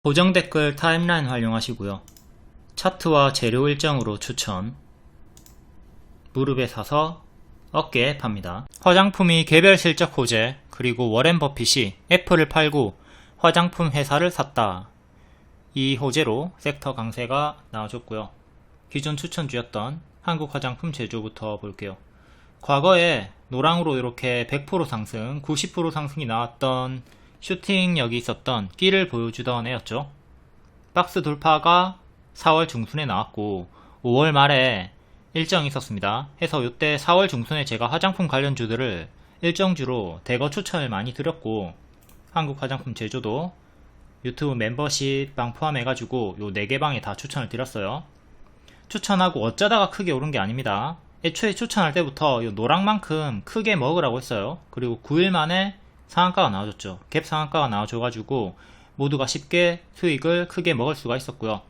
고정 댓글 타임라인 활용하시고요. 차트와 재료 일정으로 추천. 무릎에 사서 어깨에 팝니다. 화장품이 개별 실적 호재, 그리고 워렌 버핏이 애플을 팔고 화장품 회사를 샀다. 이 호재로 섹터 강세가 나와줬고요. 기존 추천주였던 한국 화장품 제조부터 볼게요. 과거에 노랑으로 이렇게 100% 상승, 90% 상승이 나왔던 슈팅력이 있었던 끼를 보여주던 애였죠. 박스 돌파가 4월 중순에 나왔고 5월 말에 일정이 있었습니다. 해서 이때 4월 중순에 제가 화장품 관련주들을 일정주로 대거 추천을 많이 드렸고, 한국 화장품 제조도 유튜브 멤버십 방 포함해가지고 요 4개 방에 다 추천을 드렸어요. 추천하고 어쩌다가 크게 오른 게 아닙니다. 애초에 추천할 때부터 요 노랑만큼 크게 먹으라고 했어요. 그리고 9일 만에 상한가가 나와줬죠. 갭 상한가가 나와줘가지고 모두가 쉽게 수익을 크게 먹을 수가 있었고요.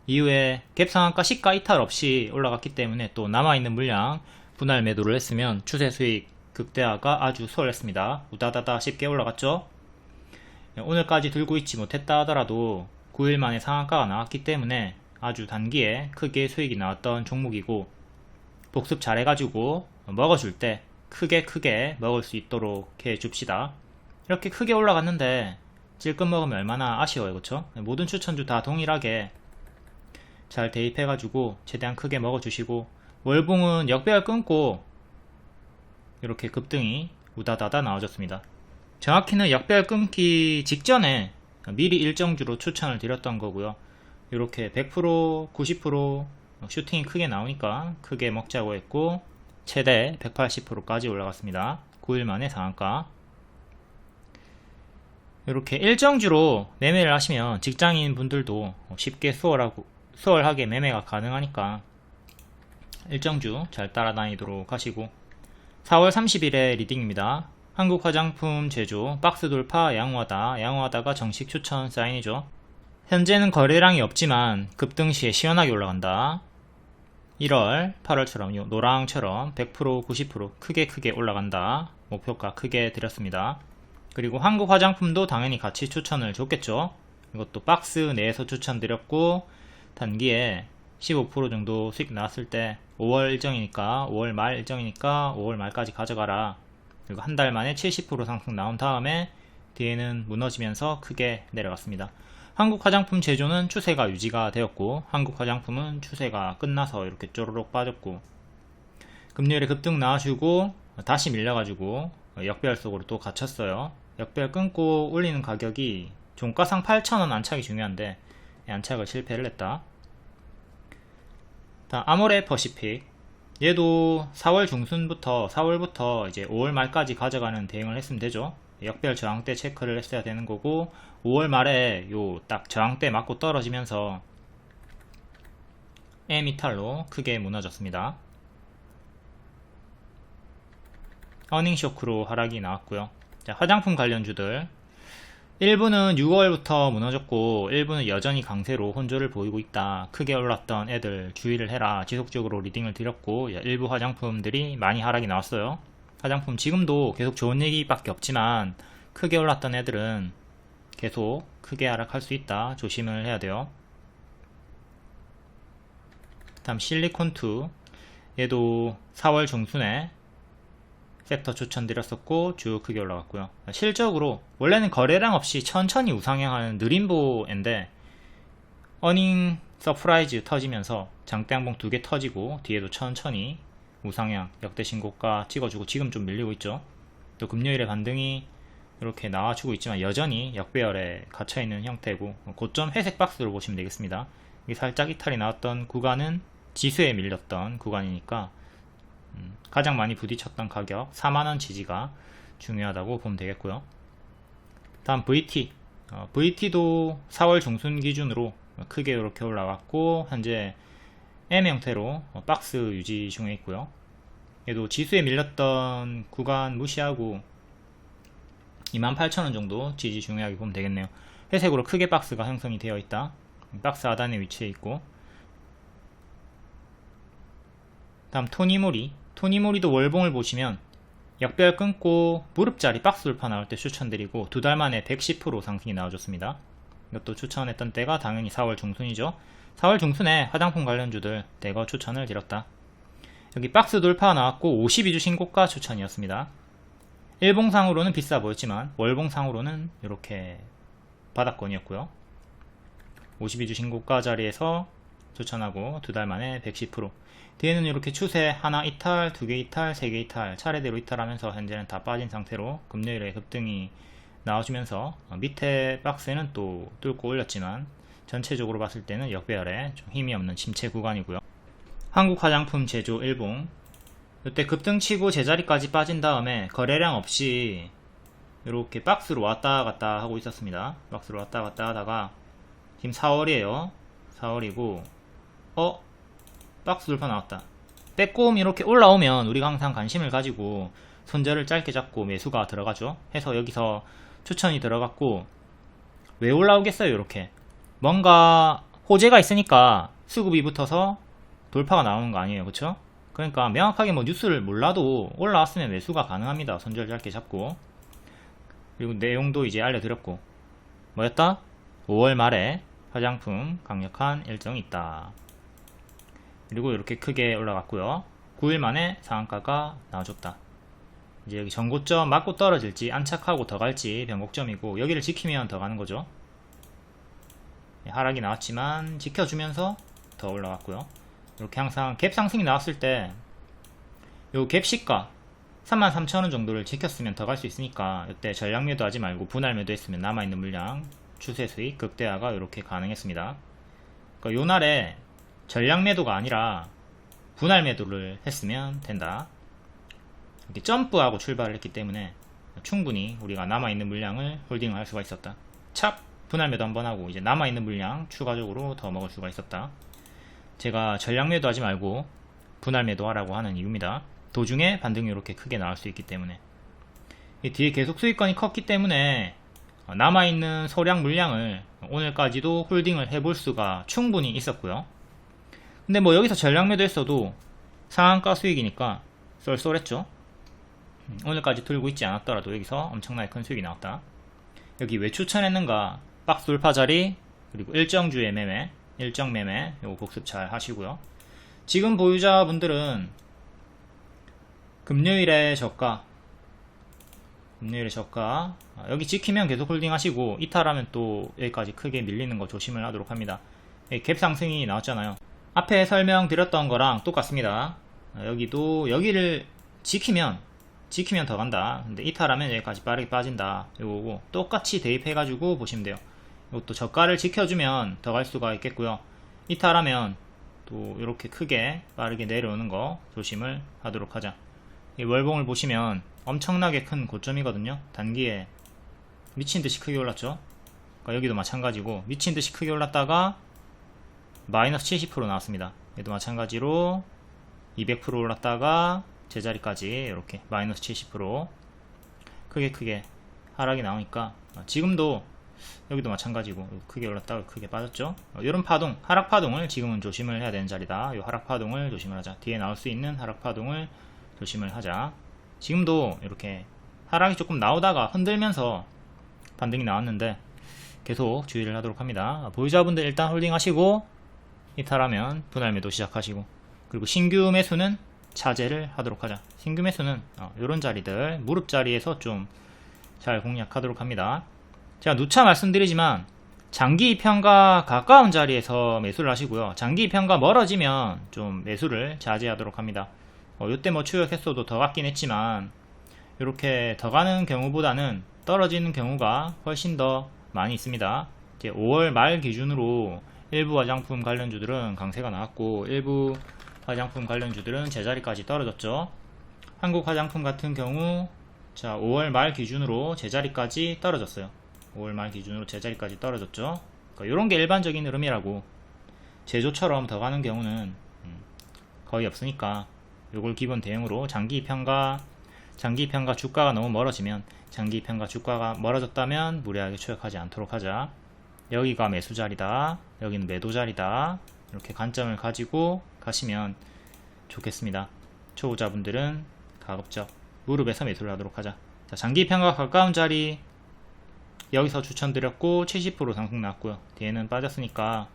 이후에 갭 상한가 시가 이탈 없이 올라갔기 때문에 또 남아있는 물량 분할 매도를 했으면 추세 수익 극대화가 아주 수월했습니다. 우다다다 쉽게 올라갔죠. 오늘까지 들고 있지 못했다 하더라도 9일 만에 상한가가 나왔기 때문에 아주 단기에 크게 수익이 나왔던 종목이고, 복습 잘해가지고 먹어줄 때 크게 먹을 수 있도록 해줍시다. 이렇게 크게 올라갔는데 찔끔 먹으면 얼마나 아쉬워요, 그쵸? 모든 추천주 다 동일하게 잘 대입해가지고 최대한 크게 먹어주시고, 월봉은 역배열 끊고 이렇게 급등이 우다다다 나와줬습니다. 정확히는 역배열 끊기 직전에 미리 일정주로 추천을 드렸던 거고요. 이렇게 100%, 90% 슈팅이 크게 나오니까 크게 먹자고 했고, 최대 180%까지 올라갔습니다. 9일 만에 상한가. 이렇게 일정주로 매매를 하시면 직장인 분들도 쉽게 수월하게 매매가 가능하니까 일정주 잘 따라다니도록 하시고, 4월 30일에 리딩입니다. 한국 화장품 제조 박스 돌파 양호하다가 정식 추천 사인이죠. 현재는 거래량이 없지만 급등 시에 시원하게 올라간다. 1월, 8월처럼 노랑처럼 100%, 90% 크게 올라간다. 목표가 크게 드렸습니다. 그리고 한국 화장품도 당연히 같이 추천을 줬겠죠. 이것도 박스 내에서 추천드렸고, 단기에 15% 정도 수익 나왔을 때 5월 일정이니까 5월 말 일정이니까 5월 말까지 가져가라. 그리고 한 달 만에 70% 상승 나온 다음에 뒤에는 무너지면서 크게 내려갔습니다. 한국 화장품 제조는 추세가 유지가 되었고, 한국 화장품은 추세가 끝나서 이렇게 쪼르륵 빠졌고, 금요일에 급등 나와주고 다시 밀려가지고 역배열 속으로 또 갇혔어요. 역배열 끊고 올리는 가격이 종가상 8,000원 안착이 중요한데 안착을 실패를 했다. 다음 아모레 퍼시픽, 얘도 4월 중순부터 4월부터 이제 5월 말까지 가져가는 대응을 했으면 되죠. 역배열 저항대 체크를 했어야 되는 거고, 5월 말에 요 딱 저항대 맞고 떨어지면서 M 이탈로 크게 무너졌습니다. 어닝 쇼크로 하락이 나왔고요. 자, 화장품 관련주들 일부는 6월부터 무너졌고, 일부는 여전히 강세로 혼조를 보이고 있다. 크게 올랐던 애들 주의를 해라. 지속적으로 리딩을 드렸고, 일부 화장품들이 많이 하락이 나왔어요. 화장품 지금도 계속 좋은 얘기밖에 없지만 크게 올랐던 애들은 계속 크게 하락할 수 있다. 조심을 해야 돼요. 다음 실리콘2, 얘도 4월 중순에 섹터 추천드렸었고 쭉 크게 올라갔고요. 실적으로 원래는 거래량 없이 천천히 우상향하는 느림보인데, 어닝 서프라이즈 터지면서 장대양봉 2개 터지고 뒤에도 천천히 우상향 역대 신고가 찍어주고 지금 좀 밀리고 있죠. 또 금요일에 반등이 이렇게 나와주고 있지만 여전히 역배열에 갇혀있는 형태고, 고점 회색 박스로 보시면 되겠습니다. 이게 살짝 이탈이 나왔던 구간은 지수에 밀렸던 구간이니까 가장 많이 부딪혔던 가격 4만원 지지가 중요하다고 보면 되겠고요. 다음 VT, VT도 4월 중순 기준으로 크게 이렇게 올라갔고 현재 M 형태로 박스 유지 중에 있고요. 얘도 지수에 밀렸던 구간 무시하고 28,000원 정도 지지 중요하게 보면 되겠네요. 회색으로 크게 박스가 형성이 되어 있다. 박스 하단에 위치해 있고, 다음 토니모리도 월봉을 보시면 역배열 끊고 무릎자리 박스 돌파 나올 때 추천드리고 2달 만에 110% 상승이 나와줬습니다. 이것도 추천했던 때가 당연히 4월 중순이죠. 4월 중순에 화장품 관련주들 대거 추천을 드렸다. 여기 박스 돌파 나왔고 52주 신고가 추천이었습니다. 일봉상으로는 비싸 보였지만 월봉상으로는 이렇게 바닥권이었고요. 52주 신고가 자리에서 추천하고 두 달 만에 110%. 뒤에는 이렇게 추세 하나 이탈, 두 개 이탈, 세 개 이탈, 차례대로 이탈하면서 현재는 다 빠진 상태로 금요일에 급등이 나와주면서 밑에 박스는 또 뚫고 올렸지만 전체적으로 봤을 때는 역배열에 좀 힘이 없는 침체 구간이고요. 한국 화장품 제조 일봉, 이때 급등치고 제자리까지 빠진 다음에 거래량 없이 이렇게 박스로 왔다 갔다 하고 있었습니다. 박스로 왔다 갔다 하다가 지금 4월이에요. 4월이고 박스 돌파 나왔다. 빼꼼 이렇게 올라오면 우리가 항상 관심을 가지고 손절을 짧게 잡고 매수가 들어가죠. 해서 여기서 추천이 들어갔고, 왜 올라오겠어요? 이렇게 뭔가 호재가 있으니까 수급이 붙어서 돌파가 나오는 거 아니에요, 그쵸? 그러니까 명확하게 뭐 뉴스를 몰라도 올라왔으면 매수가 가능합니다. 손절 짧게 잡고. 그리고 내용도 이제 알려드렸고, 뭐였다? 5월 말에 화장품 강력한 일정이 있다. 그리고 이렇게 크게 올라갔고요. 9일 만에 상한가가 나와줬다. 이제 여기 전고점 맞고 떨어질지 안착하고 더 갈지 변곡점이고, 여기를 지키면 더 가는 거죠. 하락이 나왔지만 지켜주면서 더 올라갔고요. 이렇게 항상 갭 상승이 나왔을 때 요 갭 시가 33,000원 정도를 지켰으면 더 갈 수 있으니까, 이때 전량 매도 하지 말고 분할 매도 했으면 남아있는 물량 추세 수익 극대화가 이렇게 가능했습니다. 그러니까 요 날에 전량 매도가 아니라 분할 매도를 했으면 된다. 이렇게 점프하고 출발을 했기 때문에 충분히 우리가 남아있는 물량을 홀딩을 할 수가 있었다. 찹! 분할 매도 한번 하고 이제 남아있는 물량 추가적으로 더 먹을 수가 있었다. 제가 전량 매도 하지 말고 분할 매도 하라고 하는 이유입니다. 도중에 반등이 이렇게 크게 나올 수 있기 때문에. 이 뒤에 계속 수익권이 컸기 때문에 남아있는 소량 물량을 오늘까지도 홀딩을 해볼 수가 충분히 있었고요. 근데 뭐 여기서 전량 매도 했어도 상한가 수익이니까 쏠쏠했죠. 오늘까지 들고 있지 않았더라도 여기서 엄청나게 큰 수익이 나왔다. 여기 왜 추천했는가? 박스 돌파 자리, 그리고 일정주의 매매, 일정 매매, 요거 복습 잘 하시고요. 지금 보유자분들은 금요일에 저가 여기 지키면 계속 홀딩 하시고, 이탈하면 또 여기까지 크게 밀리는 거 조심을 하도록 합니다. 갭 상승이 나왔잖아요. 앞에 설명드렸던 거랑 똑같습니다. 여기도 여기를 지키면 더 간다. 근데 이탈하면 여기까지 빠르게 빠진다. 요거고 똑같이 대입해가지고 보시면 돼요. 이것도 저가를 지켜주면 더 갈 수가 있겠고요. 이탈하면 또 이렇게 크게 빠르게 내려오는 거 조심을 하도록 하자. 이 월봉을 보시면 엄청나게 큰 고점이거든요. 단기에 미친듯이 크게 올랐죠. 그러니까 여기도 마찬가지고 미친듯이 크게 올랐다가 마이너스 70% 나왔습니다. 얘도 마찬가지로 200% 올랐다가 제자리까지 이렇게 마이너스 70% 크게 하락이 나오니까, 지금도 여기도 마찬가지고 크게 올랐다가 크게 빠졌죠. 이런 파동, 하락 파동을 지금은 조심을 해야 되는 자리다. 이 하락 파동을 조심을 하자. 뒤에 나올 수 있는 하락 파동을 조심을 하자. 지금도 이렇게 하락이 조금 나오다가 흔들면서 반등이 나왔는데 계속 주의를 하도록 합니다. 보유자분들 일단 홀딩 하시고, 이탈하면 분할 매도 시작하시고, 그리고 신규 매수는 차제를 하도록 하자. 신규 매수는 이런 자리들, 무릎 자리에서 좀 잘 공략하도록 합니다. 제가 누차 말씀드리지만 장기 입현과 가까운 자리에서 매수를 하시고요. 장기 입현과 멀어지면 좀 매수를 자제하도록 합니다. 요때 뭐 추격했어도 더 갔긴 했지만 이렇게 더 가는 경우보다는 떨어지는 경우가 훨씬 더 많이 있습니다. 이제 5월 말 기준으로 일부 화장품 관련주들은 강세가 나왔고, 일부 화장품 관련주들은 제자리까지 떨어졌죠. 한국 화장품 같은 경우 자 5월 말 기준으로 제자리까지 떨어졌어요. 5월 말 기준으로 제자리까지 떨어졌죠. 그러니까 이런 게 일반적인 흐름이라고. 제조처럼 더 가는 경우는 거의 없으니까 요걸 기본 대응으로 장기 입현과 주가가 너무 멀어지면, 장기 입현과 주가가 멀어졌다면 무리하게 추격하지 않도록 하자. 여기가 매수 자리다, 여기는 매도 자리다, 이렇게 관점을 가지고 가시면 좋겠습니다. 초보자분들은 가급적 무릎에서 매수를 하도록 하자. 자, 장기 입현과 가까운 자리 여기서 추천드렸고 70% 상승 나왔고요. 뒤에는 빠졌으니까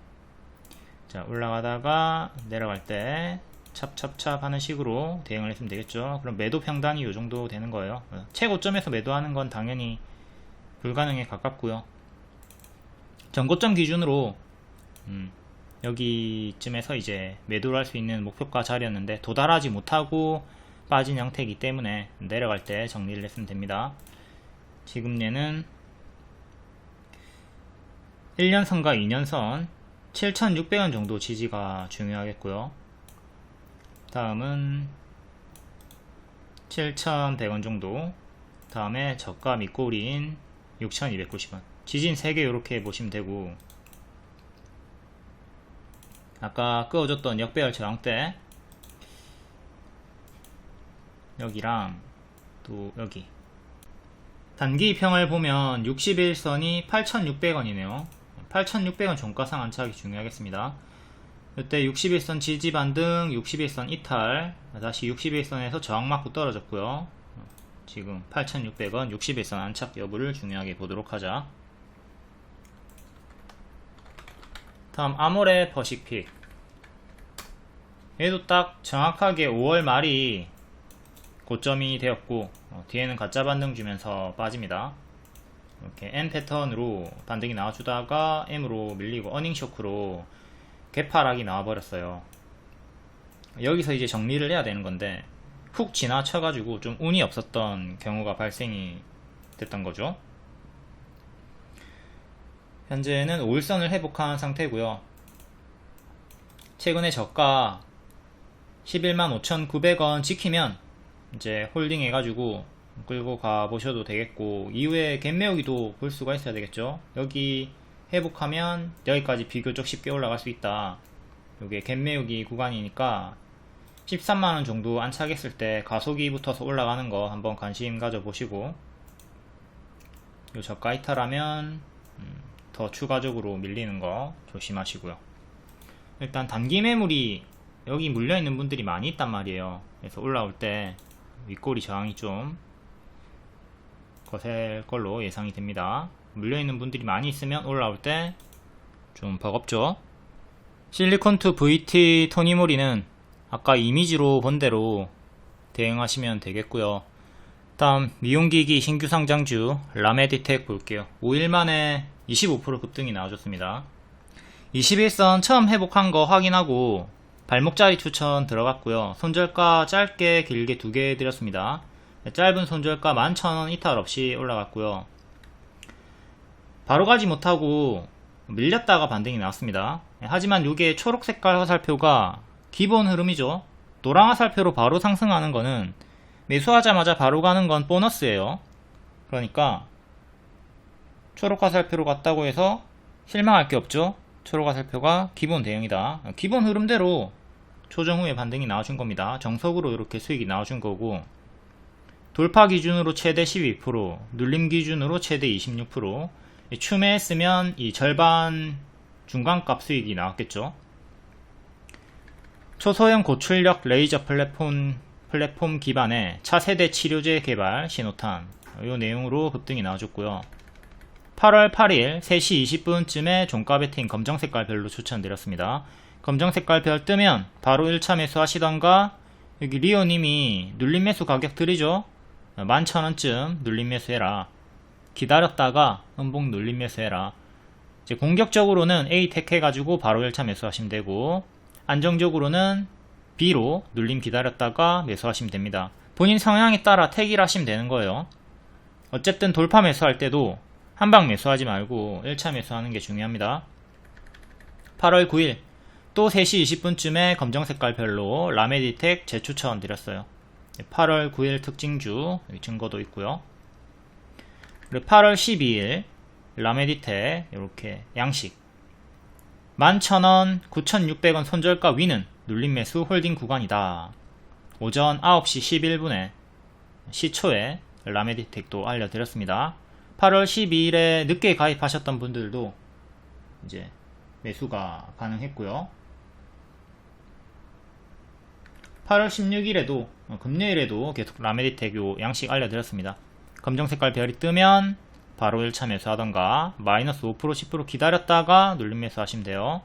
자 올라가다가 내려갈 때 찹찹찹 하는 식으로 대응을 했으면 되겠죠. 그럼 매도 평단이 이 정도 되는 거예요. 최고점에서 매도하는 건 당연히 불가능에 가깝고요. 전고점 기준으로 여기쯤에서 이제 매도를 할 수 있는 목표가 자리였는데 도달하지 못하고 빠진 형태이기 때문에 내려갈 때 정리를 했으면 됩니다. 지금 얘는 1년선과 2년선 7,600원 정도 지지가 중요하겠고요. 다음은 7,100원 정도, 다음에 저가 밑꼬리인 6,290원, 지진 3개 이렇게 보시면 되고, 아까 끄어줬던 역배열 저항대 여기랑 또 여기 단기 평을 보면 61선이 8,600원이네요 8,600원 종가상 안착이 중요하겠습니다. 이때 61선 지지 반등, 61선 이탈, 다시 61선에서 저항 맞고 떨어졌고요. 지금 8,600원 61선 안착 여부를 중요하게 보도록 하자. 다음 아모레 퍼시픽, 얘도 딱 정확하게 5월 말이 고점이 되었고 뒤에는 가짜 반등 주면서 빠집니다. 이렇게 N 패턴으로 반등이 나와주다가 M으로 밀리고 어닝 쇼크로 개파락이 나와버렸어요. 여기서 이제 정리를 해야 되는 건데 훅 지나쳐가지고 좀 운이 없었던 경우가 발생이 됐던 거죠. 현재는 5일선을 회복한 상태고요. 최근에 저가 115,900원 지키면 이제 홀딩 해가지고 끌고 가 보셔도 되겠고, 이후에 갭매우기도 볼 수가 있어야 되겠죠. 여기 회복하면 여기까지 비교적 쉽게 올라갈 수 있다. 이게 갭매우기 구간이니까 13만원 정도 안착했을 때 가속이 붙어서 올라가는 거 한번 관심 가져 보시고, 요 저가 이탈하면 더 추가적으로 밀리는 거 조심하시고요. 일단 단기 매물이 여기 물려있는 분들이 많이 있단 말이에요. 그래서 올라올 때 윗꼬리 저항이 좀 거셀 걸로 예상이 됩니다. 물려있는 분들이 많이 있으면 올라올 때 좀 버겁죠. 실리콘2 VT 토니모리는 아까 이미지로 본 대로 대응하시면 되겠고요. 다음 미용기기 신규 상장주 라메디텍 볼게요. 5일 만에 25% 급등이 나와줬습니다. 21선 처음 회복한 거 확인하고 발목자리 추천 들어갔고요. 손절가 짧게 길게 2개 드렸습니다. 짧은 손절가 11,000원 이탈 없이 올라갔고요. 바로 가지 못하고 밀렸다가 반등이 나왔습니다. 하지만 이게 초록색깔 화살표가 기본 흐름이죠. 노랑 화살표로 바로 상승하는 거는 매수하자마자 바로 가는 건 보너스예요. 그러니까 초록 화살표로 갔다고 해서 실망할 게 없죠. 초록 화살표가 기본 대응이다. 기본 흐름대로 조정 후에 반등이 나와준 겁니다. 정석으로 이렇게 수익이 나와준 거고, 돌파 기준으로 최대 12%, 눌림 기준으로 최대 26%, 추매했으면 이 절반 중간값 수익이 나왔겠죠. 초소형 고출력 레이저 플랫폼 기반의 차세대 치료제 개발 신호탄, 이 내용으로 급등이 나와줬고요. 8월 8일 3시 20분쯤에 종가 베팅 검정 색깔 별로 추천드렸습니다. 검정 색깔 별 뜨면 바로 1차 매수 하시던가, 여기 리오님이 눌림 매수 가격 드리죠. 11,000원쯤 눌림 매수해라. 기다렸다가 음봉 눌림 매수해라. 이제 공격적으로는 A 택해가지고 바로 1차 매수하시면 되고, 안정적으로는 B로 눌림 기다렸다가 매수하시면 됩니다. 본인 성향에 따라 택일 하시면 되는 거예요. 어쨌든 돌파 매수할 때도 한방 매수하지 말고 1차 매수하는 게 중요합니다. 8월 9일 또 3시 20분쯤에 검정 색깔 별로 라메디텍 재추천 드렸어요. 8월 9일 특징주 증거도 있고요. 그리고 8월 12일 라메디텍 이렇게 양식 11,000원 9,600원 손절가 위는 눌림 매수 홀딩 구간이다. 오전 9시 11분에 시초에 라메디텍도 알려드렸습니다. 8월 12일에 늦게 가입하셨던 분들도 이제 매수가 가능했고요. 8월 16일에도 금요일에도 계속 라메디텍 요 양식 알려드렸습니다. 검정 색깔 별이 뜨면 바로 1차 매수하던가 마이너스 5% 10% 기다렸다가 눌림 매수 하시면 돼요.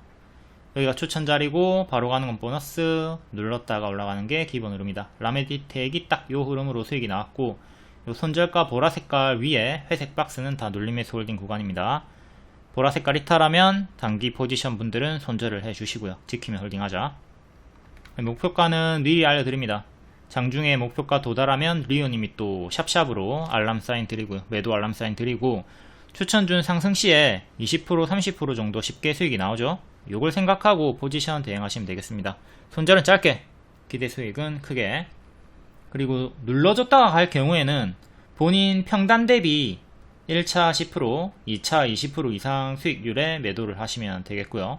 여기가 추천 자리고 바로 가는 건 보너스, 눌렀다가 올라가는 게 기본 흐름이다. 라메디텍이 딱 요 흐름으로 수익이 나왔고, 요 손절가 보라색깔 위에 회색 박스는 다 눌림 매수 홀딩 구간입니다. 보라색깔 이탈하면 단기 포지션 분들은 손절을 해주시고요. 지키면 홀딩하자. 목표가는 미리 알려드립니다. 장중에 목표가 도달하면 리오님이 또 샵샵으로 알람 사인 드리고요. 매도 알람 사인 드리고, 추천준 상승시에 20% 30% 정도 쉽게 수익이 나오죠. 요걸 생각하고 포지션 대응하시면 되겠습니다. 손절은 짧게, 기대 수익은 크게. 그리고 눌러줬다가 갈 경우에는 본인 평단 대비 1차 10%, 2차 20% 이상 수익률에 매도를 하시면 되겠고요.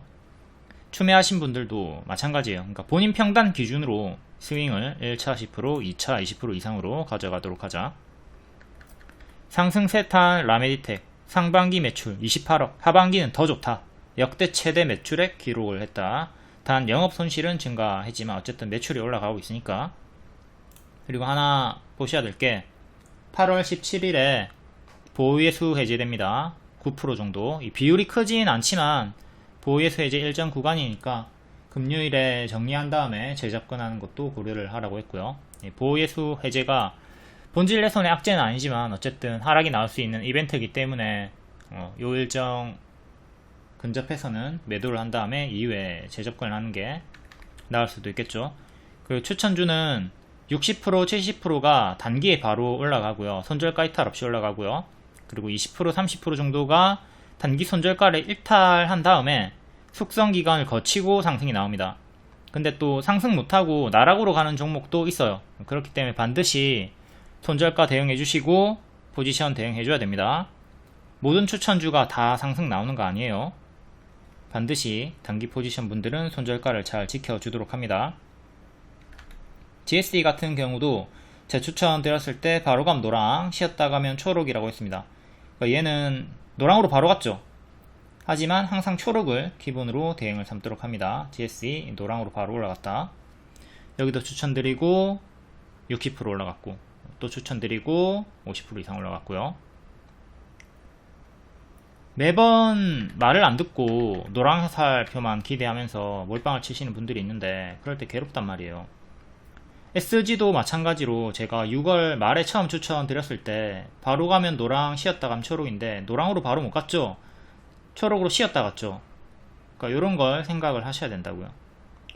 추매하신 분들도 마찬가지예요. 그러니까 본인 평단 기준으로 스윙을 1차 10%, 2차 20% 이상으로 가져가도록 하자. 상승 세탄 라메디텍 상반기 매출 28억, 하반기는 더 좋다. 역대 최대 매출액 기록을 했다. 단 영업 손실은 증가했지만 어쨌든 매출이 올라가고 있으니까. 그리고 하나 보셔야 될 게 8월 17일에 보유예수 해제됩니다. 9% 정도. 이 비율이 크진 않지만 보유예수 해제 일정 구간이니까 금요일에 정리한 다음에 재접근하는 것도 고려를 하라고 했고요. 보유예수 해제가 본질 내선의 악재는 아니지만 어쨌든 하락이 나올 수 있는 이벤트이기 때문에 요 일정 근접해서는 매도를 한 다음에 이후에 재접근을 하는 게 나을 수도 있겠죠. 그 추천주는 60% 70%가 단기에 바로 올라가고요. 손절가 이탈 없이 올라가고요. 그리고 20% 30% 정도가 단기 손절가를 일탈한 다음에 숙성 기간을 거치고 상승이 나옵니다. 근데 또 상승 못하고 나락으로 가는 종목도 있어요. 그렇기 때문에 반드시 손절가 대응해 주시고 포지션 대응해 줘야 됩니다. 모든 추천주가 다 상승 나오는 거 아니에요. 반드시 단기 포지션 분들은 손절가를 잘 지켜주도록 합니다. GSE 같은 경우도 재추천 드렸을 때 바로감 노랑, 쉬었다 가면 초록이라고 했습니다. 그러니까 얘는 노랑으로 바로 갔죠. 하지만 항상 초록을 기본으로 대응을 삼도록 합니다. GSE 노랑으로 바로 올라갔다. 여기도 추천드리고 60% 올라갔고, 또 추천드리고 50% 이상 올라갔고요. 매번 말을 안 듣고 노랑화살표만 기대하면서 몰빵을 치시는 분들이 있는데 그럴 때 괴롭단 말이에요. SG도 마찬가지로 제가 6월 말에 처음 추천드렸을 때 바로 가면 노랑, 쉬었다 가면 초록인데 노랑으로 바로 못 갔죠. 초록으로 쉬었다 갔죠. 그러니까 이런 걸 생각을 하셔야 된다고요.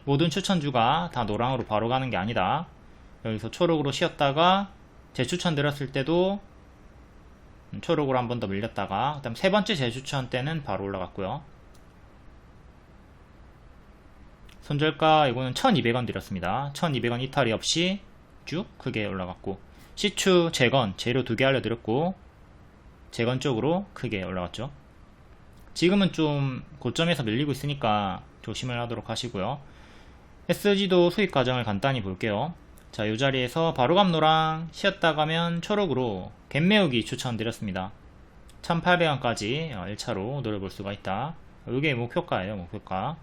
모든 추천주가 다 노랑으로 바로 가는 게 아니다. 여기서 초록으로 쉬었다가 재추천드렸을 때도 초록으로 한 번 더 밀렸다가 그다음 세 번째 재추천 때는 바로 올라갔고요. 손절가 이거는 1200원 드렸습니다. 1200원 이탈이 없이 쭉 크게 올라갔고, 시추, 재건, 재료 2개 알려드렸고 재건 쪽으로 크게 올라갔죠. 지금은 좀 고점에서 밀리고 있으니까 조심을 하도록 하시고요. SG도 수익 과정을 간단히 볼게요. 자, 이 자리에서 바로감 노랑, 쉬었다 가면 초록으로 갭매우기 추천드렸습니다. 1800원까지 1차로 노려볼 수가 있다. 이게 목표가예요. 목표가.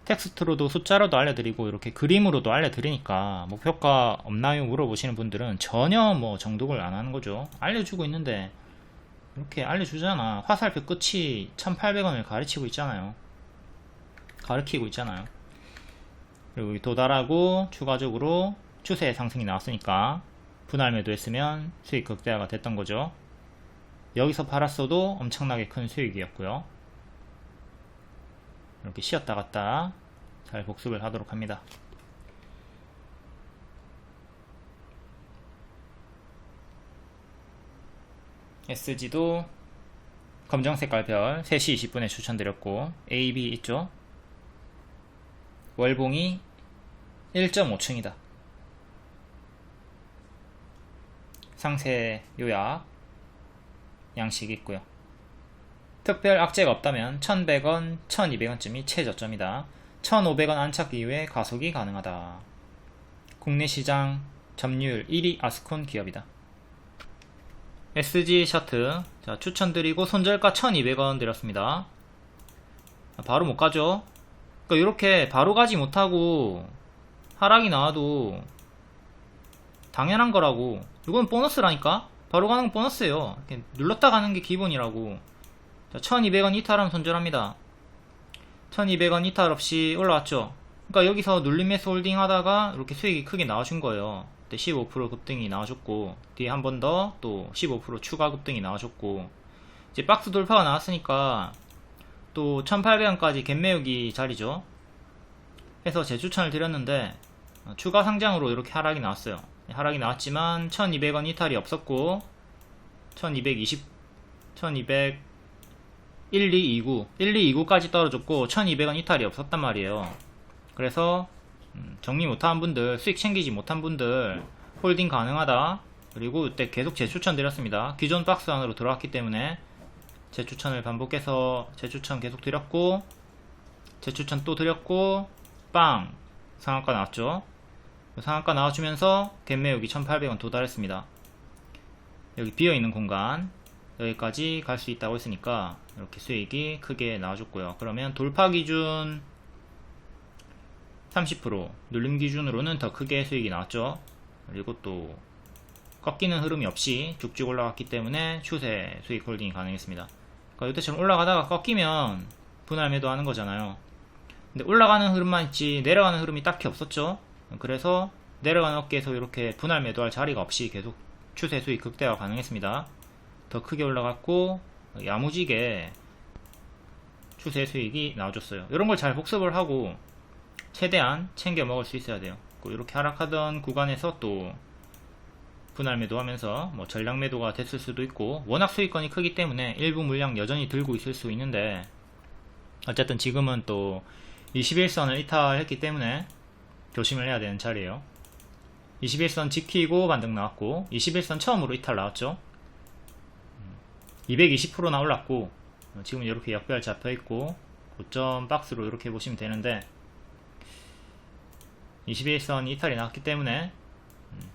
텍스트로도 숫자로도 알려드리고 이렇게 그림으로도 알려드리니까 목표가 없나요? 물어보시는 분들은 전혀 뭐 정독을 안 하는 거죠. 알려주고 있는데 이렇게 알려주잖아. 화살표 끝이 1800원을 가르치고 있잖아요. 가르치고 있잖아요. 그리고 도달하고 추가적으로 추세 상승이 나왔으니까 분할 매도했으면 수익 극대화가 됐던 거죠. 여기서 팔았어도 엄청나게 큰 수익이었고요. 이렇게 쉬었다 갔다 잘 복습을 하도록 합니다. SG도 검정 색깔 별 3시 20분에 추천드렸고, AB 있죠? 월봉이 1.5층이다. 상세 요약 양식 있고요. 특별 악재가 없다면 1100원, 1200원쯤이 최저점이다. 1500원 안착 이후에 가속이 가능하다. 국내 시장 점유율 1위 아스콘 기업이다. SG 셔트, 자, 추천드리고 손절가 1200원 드렸습니다. 바로 못 가죠. 그러니까 이렇게 바로 가지 못하고 하락이 나와도 당연한 거라고. 이건 보너스라니까. 바로 가는 건 보너스예요. 이렇게 눌렀다 가는 게 기본이라고. 자, 1200원 이탈하면 손절합니다. 1200원 이탈 없이 올라왔죠. 그러니까 여기서 눌림 매수 홀딩 하다가 이렇게 수익이 크게 나와준 거예요. 그때 15% 급등이 나와줬고, 뒤에 한 번 더 또 15% 추가 급등이 나와줬고, 이제 박스 돌파가 나왔으니까 또 1800원까지 갭 메우기 자리죠. 해서 재추천을 드렸는데 추가 상장으로 이렇게 하락이 나왔어요. 하락이 나왔지만 1200원 이탈이 없었고 1220, 1229까지 떨어졌고 1200원 이탈이 없었단 말이에요. 그래서 정리 못한 분들, 수익 챙기지 못한 분들 홀딩 가능하다. 그리고 이때 계속 재추천 드렸습니다. 기존 박스 안으로 들어왔기 때문에 재추천을 반복해서 재추천 계속 드렸고, 재추천 또 드렸고, 빵! 상한가 나왔죠. 상한가 나와주면서 갭 메우기 1800원 도달했습니다. 여기 비어있는 공간 여기까지 갈 수 있다고 했으니까 이렇게 수익이 크게 나와줬고요. 그러면 돌파 기준 30%, 눌림 기준으로는 더 크게 수익이 나왔죠. 그리고 또 꺾이는 흐름이 없이 쭉쭉 올라갔기 때문에 추세 수익 홀딩이 가능했습니다. 그러니까 이때처럼 올라가다가 꺾이면 분할 매도하는 거잖아요. 근데 올라가는 흐름만 있지 내려가는 흐름이 딱히 없었죠. 그래서 내려가는 어깨에서 이렇게 분할 매도할 자리가 없이 계속 추세 수익 극대화 가능했습니다. 더 크게 올라갔고 야무지게 추세 수익이 나와줬어요. 이런 걸 잘 복습을 하고 최대한 챙겨 먹을 수 있어야 돼요. 이렇게 하락하던 구간에서 또 분할 매도하면서 뭐 전량 매도가 됐을 수도 있고, 워낙 수익권이 크기 때문에 일부 물량 여전히 들고 있을 수 있는데, 어쨌든 지금은 또 21선을 이탈했기 때문에 조심을 해야 되는 자리예요. 21선 지키고 반등 나왔고, 21선 처음으로 이탈 나왔죠. 220%나 올랐고, 지금 이렇게 역별 잡혀있고, 고점 박스로 이렇게 보시면 되는데, 21선 이탈이 나왔기 때문에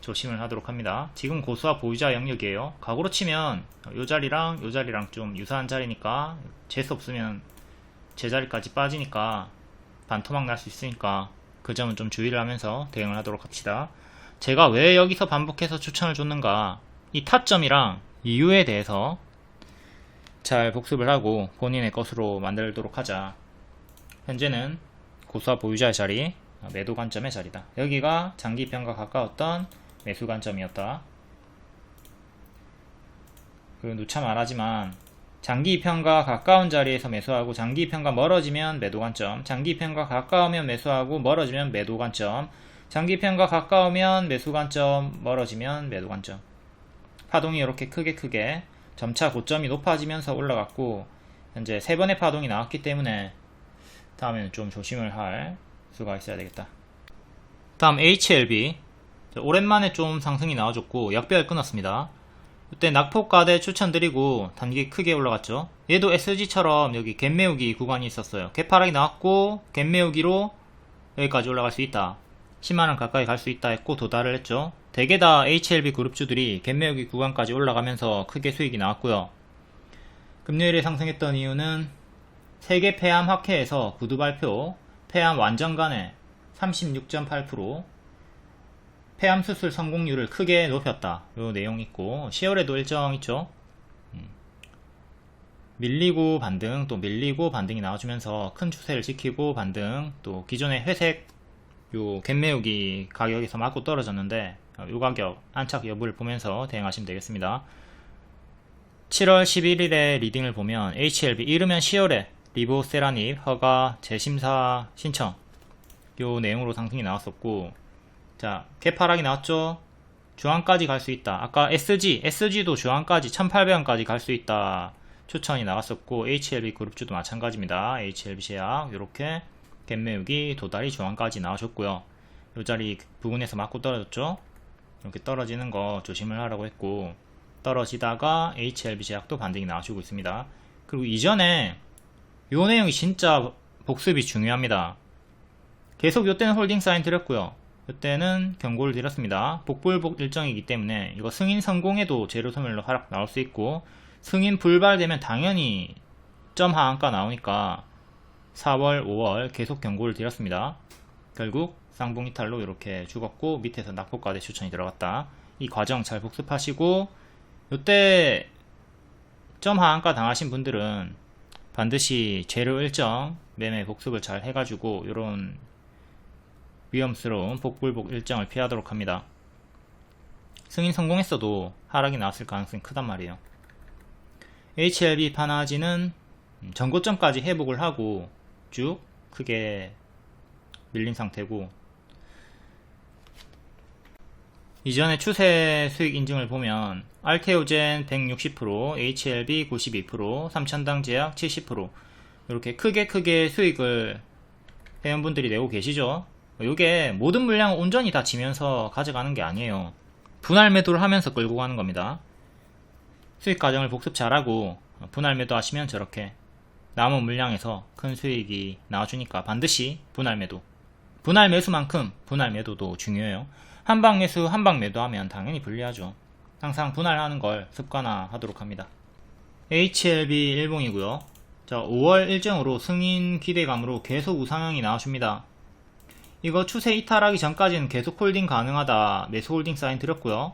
조심을 하도록 합니다. 지금 고수와 보유자 영역이에요. 각오로 치면 요 자리랑 요 자리랑 좀 유사한 자리니까 재수 없으면 제자리까지 빠지니까 반토막 날 수 있으니까 그 점은 좀 주의를 하면서 대응을 하도록 합시다. 제가 왜 여기서 반복해서 추천을 줬는가, 이 타점이랑 이유에 대해서 잘 복습을 하고 본인의 것으로 만들도록 하자. 현재는 고수와 보유자의 자리, 매도 관점의 자리다. 여기가 장기평가 가까웠던 매수 관점이었다. 누차 말하지만 장기평가 가까운 자리에서 매수하고 장기평가 멀어지면 매도 관점, 장기평가 가까우면 매수하고 멀어지면 매도 관점, 장기평가 가까우면 매수 관점, 멀어지면 매도 관점. 파동이 이렇게 크게 점차 고점이 높아지면서 올라갔고, 현재 3번의 파동이 나왔기 때문에 다음에는 좀 조심을 할 수가 있어야 되겠다. 다음 HLB, 오랜만에 좀 상승이 나와줬고 역별 끊었습니다. 이때 낙폭가대 추천드리고 단기 크게 올라갔죠. 얘도 SG처럼 여기 갭 메우기 구간이 있었어요. 갭 하락이 나왔고 갭 메우기로 여기까지 올라갈 수 있다, 10만원 가까이 갈 수 있다 했고 도달을 했죠. 대개 다 HLB 그룹주들이 갭 메우기 구간까지 올라가면서 크게 수익이 나왔고요. 금요일에 상승했던 이유는 세계 폐암 학회에서 구두 발표, 폐암 완전간에 36.8%, 폐암 수술 성공률을 크게 높였다, 요 내용 있고, 10월에도 일정 있죠. 밀리고 반등, 또 밀리고 반등이 나와주면서 큰 추세를 지키고 반등, 또 기존의 회색 요 갭 메우기 가격에서 맞고 떨어졌는데 요 가격 안착 여부를 보면서 대응하시면 되겠습니다. 7월 11일에 리딩을 보면 HLB 이르면 10월에 리보세라닙 허가 재심사 신청, 요 내용으로 상승이 나왔었고, 자, 갭 하락이 나왔죠. 중앙까지 갈 수 있다. 아까 SG도 중앙까지 1800원까지 갈 수 있다 추천이 나왔었고, HLB 그룹주도 마찬가지입니다. HLB 제약 요렇게 갭 메우기 도달이 중앙까지 나와줬고요. 요 자리 부근에서 맞고 떨어졌죠. 이렇게 떨어지는 거 조심을 하라고 했고, 떨어지다가 HLB 제약도 반등이 나와주고 있습니다. 그리고 이전에 요 내용이 진짜 복습이 중요합니다. 계속 요때는 홀딩 사인 드렸고요. 요때는 경고를 드렸습니다. 복불복 일정이기 때문에 이거 승인 성공해도 재료 소멸로 하락 나올 수 있고, 승인 불발되면 당연히 점 하한가 나오니까 4월, 5월 계속 경고를 드렸습니다. 결국 쌍봉 이탈로 이렇게 죽었고 밑에서 낙폭가대 추천이 들어갔다. 이 과정 잘 복습하시고 요때 점 하한가 당하신 분들은 반드시 재료 일정 매매 복습을 잘 해가지고 요런 위험스러운 복불복 일정을 피하도록 합니다. 승인 성공했어도 하락이 나왔을 가능성이 크단 말이에요. HLB 파나지는 전고점까지 회복을 하고 쭉 크게 밀린 상태고, 이전에 추세 수익 인증을 보면 알테오젠 160%, HLB 92%, 삼천당 제약 70% 이렇게 크게 수익을 회원분들이 내고 계시죠. 이게 모든 물량을 온전히 다 지면서 가져가는 게 아니에요. 분할 매도를 하면서 끌고 가는 겁니다. 수익 과정을 복습 잘하고 분할 매도 하시면 저렇게 남은 물량에서 큰 수익이 나와주니까 반드시 분할 매도, 분할 매수만큼 분할 매도도 중요해요. 한방 매수 한방 매도하면 당연히 불리하죠. 항상 분할하는 걸 습관화하도록 합니다. HLB 일봉이고요. 자, 5월 일정으로 승인 기대감으로 계속 우상향이 나와줍니다. 이거 추세 이탈하기 전까지는 계속 홀딩 가능하다 매수 홀딩 사인 드렸고요.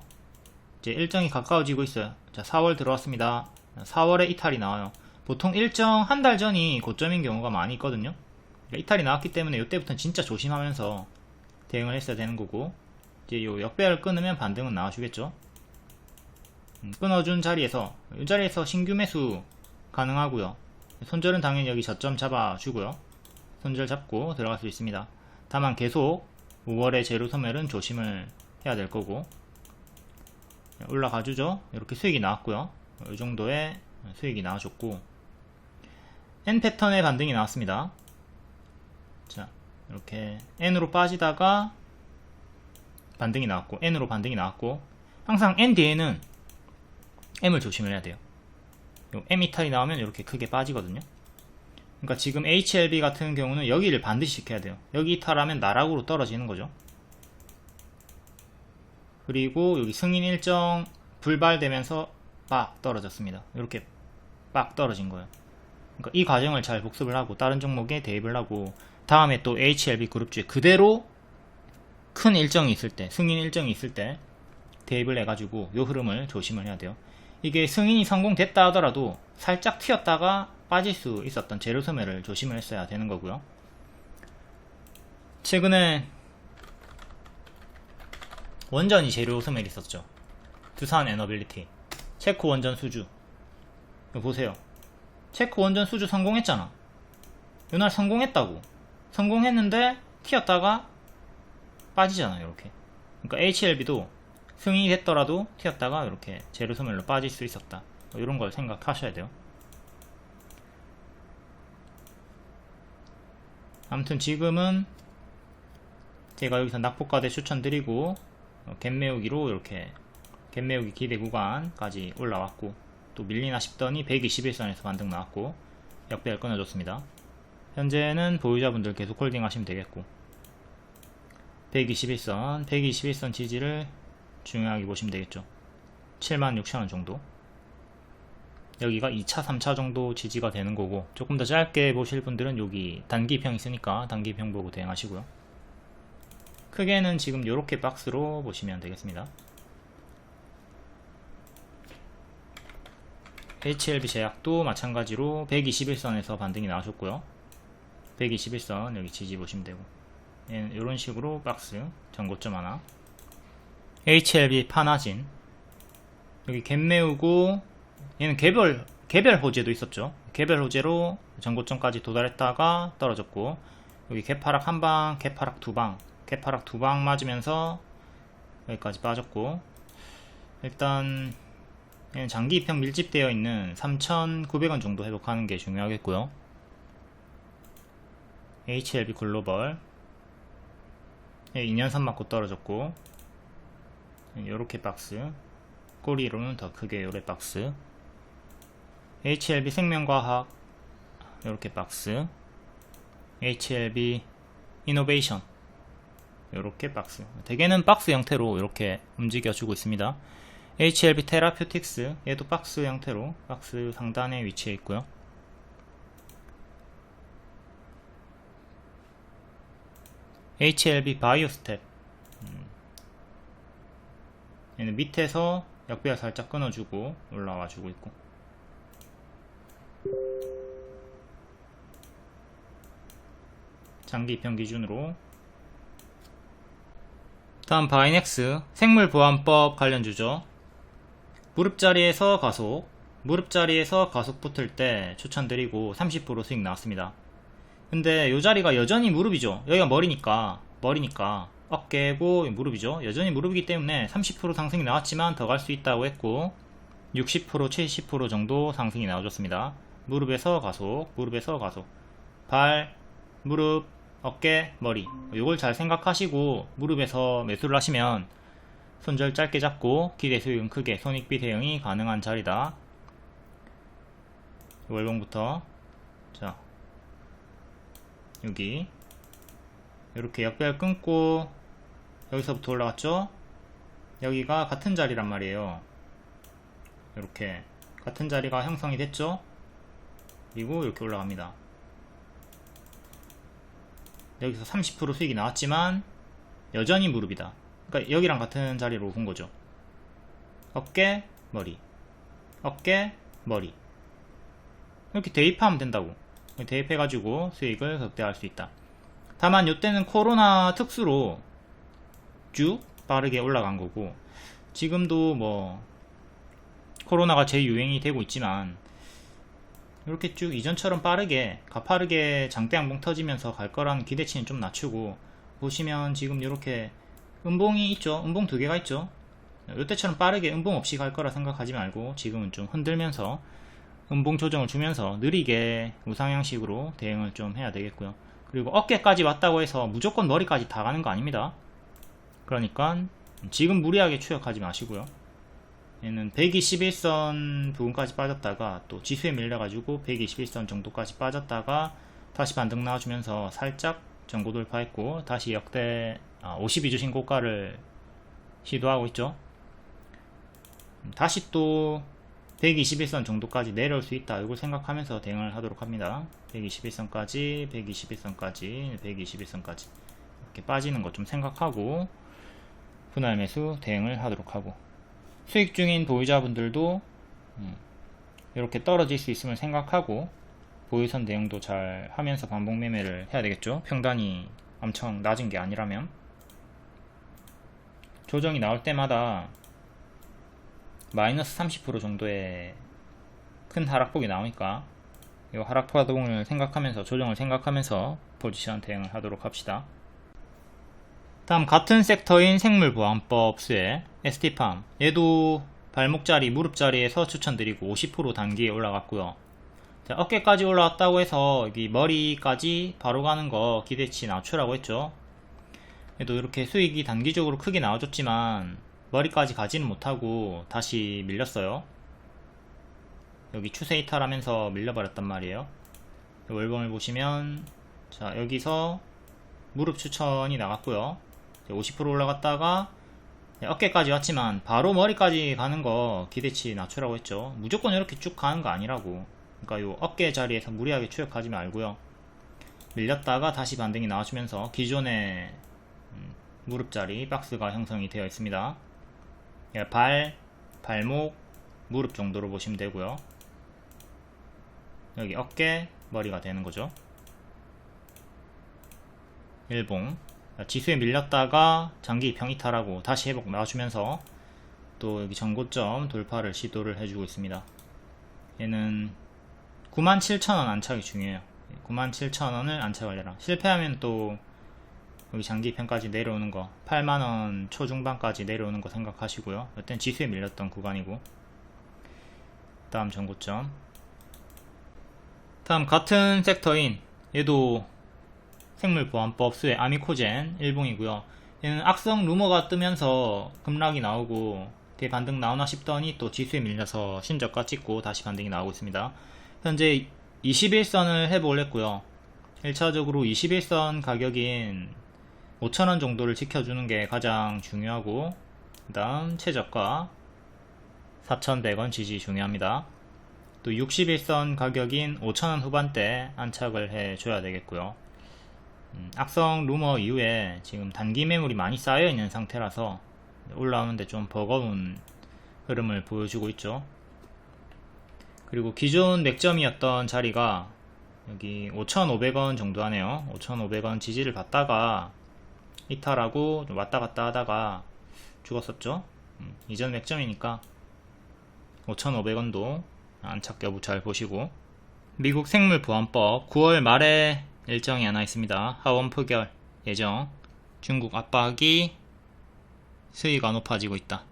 이제 일정이 가까워지고 있어요. 자, 4월 들어왔습니다. 4월에 이탈이 나와요. 보통 일정 한 달 전이 고점인 경우가 많이 있거든요. 그러니까 이탈이 나왔기 때문에 이때부터는 진짜 조심하면서 대응을 했어야 되는 거고, 이제 요 역배열 끊으면 반등은 나와주겠죠. 끊어준 자리에서 이 자리에서 신규 매수 가능하고요. 손절은 당연히 여기 저점 잡아주고요. 손절 잡고 들어갈 수 있습니다. 다만 계속 5월의 재료 소멸은 조심을 해야 될 거고, 올라가주죠. 이렇게 수익이 나왔고요. 이 정도의 수익이 나와줬고, N 패턴의 반등이 나왔습니다. 자, 이렇게 N으로 빠지다가 반등이 나왔고, N으로 반등이 나왔고, 항상 N 뒤에는 M을 조심을 해야 돼요. M 이탈이 나오면 이렇게 크게 빠지거든요. 그러니까 지금 HLB 같은 경우는 여기를 반드시 지켜야 돼요. 여기 이탈하면 나락으로 떨어지는 거죠. 그리고 여기 승인 일정 불발되면서 빡 떨어졌습니다. 이렇게 빡 떨어진 거예요. 그러니까 이 과정을 잘 복습을 하고 다른 종목에 대입을 하고, 다음에 또 HLB 그룹주에 그대로 큰 일정이 있을 때, 승인 일정이 있을 때 대입을 해가지고 이 흐름을 조심을 해야 돼요. 이게 승인이 성공됐다 하더라도 살짝 튀었다가 빠질 수 있었던 재료 소멸을 조심을 했어야 되는 거고요. 최근에 원전이 재료 소멸이 있었죠. 두산 에너빌리티, 체코 원전 수주. 이거 보세요. 체코 원전 수주 성공했잖아. 이날 성공했다고. 성공했는데 튀었다가 빠지잖아요. 이렇게. 그러니까 HLB도 승인이 됐더라도 튀었다가 이렇게 재료 소멸로 빠질 수 있었다. 이런 걸 생각하셔야 돼요. 아무튼 지금은 제가 여기서 낙폭과대 추천드리고 갭 메우기로 이렇게 갭 메우기 기대 구간까지 올라왔고, 또 밀리나 싶더니 121선에서 반등 나왔고 역배열 끊어줬습니다. 현재는 보유자분들 계속 홀딩 하시면 되겠고, 121선 지지를 중요하게 보시면 되겠죠. 76,000원 정도, 여기가 2차 3차 정도 지지가 되는 거고, 조금 더 짧게 보실 분들은 여기 단기평 있으니까 단기평 보고 대응하시고요. 크게는 지금 이렇게 박스로 보시면 되겠습니다. HLB 제약도 마찬가지로 121선에서 반등이 나오셨고요. 121선 여기 지지 보시면 되고, 이런 식으로 박스 전고점 하나. HLB 파나진 여기 갭 메우고, 얘는 개별 호재도 있었죠. 개별 호재로 전고점까지 도달했다가 떨어졌고, 여기 갭하락 한방, 갭하락 두방, 갭하락 두방 맞으면서 여기까지 빠졌고, 일단 얘는 장기 입형 밀집되어 있는 3,900원 정도 회복하는 게 중요하겠고요. HLB 글로벌 2년선 맞고 떨어졌고, 요렇게 박스, 꼬리로는 더 크게 요래 박스. HLB 생명과학 요렇게 박스, HLB 이노베이션 요렇게 박스. 대개는 박스 형태로 이렇게 움직여주고 있습니다. HLB 테라퓨틱스 얘도 박스 형태로 박스 상단에 위치해 있고요. HLB 바이오스텝 얘는 밑에서 역배열 살짝 끊어주고 올라와주고 있고, 장기 입형 기준으로. 다음 바이넥스 생물보안법 관련주죠. 무릎자리에서 가속, 무릎자리에서 가속 붙을 때 추천드리고 30% 수익 나왔습니다. 근데 요 자리가 여전히 무릎이죠. 여기가 머리니까 어깨고 무릎이죠. 여전히 무릎이기 때문에 30% 상승이 나왔지만 더 갈 수 있다고 했고, 60% 70% 정도 상승이 나와줬습니다. 무릎에서 가속, 무릎에서 가속, 발, 무릎, 어깨, 머리, 요걸 잘 생각하시고 무릎에서 매수를 하시면 손절 짧게 잡고 기대 수익은 크게 손익비 대응이 가능한 자리다. 월봉부터 자, 여기 이렇게 역배열 끊고 여기서부터 올라갔죠. 여기가 같은 자리란 말이에요. 이렇게 같은 자리가 형성이 됐죠. 그리고 이렇게 올라갑니다. 여기서 30% 수익이 나왔지만 여전히 무릎이다. 그러니까 여기랑 같은 자리로 본 거죠. 어깨, 머리, 어깨, 머리, 이렇게 대입하면 된다고. 대입해가지고 수익을 극대화할 수 있다. 다만 이때는 코로나 특수로 쭉 빠르게 올라간 거고, 지금도 뭐 코로나가 재유행이 되고 있지만 이렇게 쭉 이전처럼 빠르게 가파르게 장대 양봉 터지면서 갈 거라는 기대치는 좀 낮추고, 보시면 지금 이렇게 음봉이 있죠. 음봉 두 개가 있죠. 이때처럼 빠르게 음봉 없이 갈 거라 생각하지 말고 지금은 좀 흔들면서 음봉 조정을 주면서 느리게 우상향식으로 대응을 좀 해야 되겠고요. 그리고 어깨까지 왔다고 해서 무조건 머리까지 다 가는 거 아닙니다. 그러니까 지금 무리하게 추격하지 마시고요. 얘는 121선 부분까지 빠졌다가 또 지수에 밀려가지고 121선 정도까지 빠졌다가 다시 반등 나와주면서 살짝 전고 돌파했고, 다시 역대 52주 신고가를 시도하고 있죠. 다시 또 121선 정도까지 내려올 수 있다, 이걸 생각하면서 대응을 하도록 합니다. 121선까지 121선까지 121선까지 이렇게 빠지는 거 좀 생각하고 분할 매수 대응을 하도록 하고, 수익 중인 보유자분들도 이렇게 떨어질 수 있음을 생각하고 보유선 대응도 잘 하면서 반복 매매를 해야 되겠죠. 평단이 엄청 낮은 게 아니라면. 조정이 나올 때마다 마이너스 30% 정도의 큰 하락폭이 나오니까 이 하락파동을 생각하면서, 조정을 생각하면서 포지션 대응을 하도록 합시다. 다음 같은 섹터인 생물보안법 수혜 ST팜, 얘도 발목자리, 무릎자리에서 추천드리고 50% 단기에 올라갔고요. 자, 어깨까지 올라왔다고 해서 여기 머리까지 바로 가는 거 기대치 낮추라고 했죠. 얘도 이렇게 수익이 단기적으로 크게 나와줬지만 머리까지 가지는 못하고 다시 밀렸어요. 여기 추세 이탈하면서 밀려버렸단 말이에요. 월봉을 보시면 자, 여기서 무릎 추천이 나갔고요. 50% 올라갔다가 어깨까지 왔지만 바로 머리까지 가는 거 기대치 낮추라고 했죠. 무조건 이렇게 쭉 가는 거 아니라고. 그러니까 요 어깨 자리에서 무리하게 추격하지 말고요. 밀렸다가 다시 반등이 나와주면서 기존의 무릎 자리 박스가 형성이 되어 있습니다. 발, 발목, 무릎 정도로 보시면 되고요. 여기 어깨, 머리가 되는 거죠. 일봉, 지수에 밀렸다가 장기 입형 이탈하고 다시 회복 나와주면서 또 여기 전고점 돌파를 시도를 해주고 있습니다. 얘는 97,000원 안착이 중요해요. 97,000원을 안착하려라. 실패하면 또 여기 장기 입형까지 내려오는 거, 8만원 초중반까지 내려오는 거 생각하시고요. 이땐 지수에 밀렸던 구간이고. 다음 전고점. 다음 같은 섹터인 얘도 생물보안법 수혜 아미코젠 일봉이고요. 얘는 악성 루머가 뜨면서 급락이 나오고 대반등 나오나 싶더니 또 지수에 밀려서 신저가 찍고 다시 반등이 나오고 있습니다. 현재 21선을 회복을 했고요. 1차적으로 21선 가격인 5,000원 정도를 지켜주는 게 가장 중요하고, 그 다음 최저가 4,100원 지지 중요합니다. 또 61선 가격인 5,000원 후반대 안착을 해줘야 되겠고요. 악성 루머 이후에 지금 단기 매물이 많이 쌓여있는 상태라서 올라오는데 좀 버거운 흐름을 보여주고 있죠. 그리고 기존 맥점이었던 자리가 여기 5,500원 정도 하네요. 5,500원 지지를 받다가 이탈하고 좀 왔다 갔다 하다가 죽었었죠. 이전 맥점이니까 5,500원도 안착 여부 잘 보시고, 미국 생물보안법 9월 말에 일정이 하나 있습니다. 하원 표결 예정. 중국 압박이 수위가 높아지고 있다.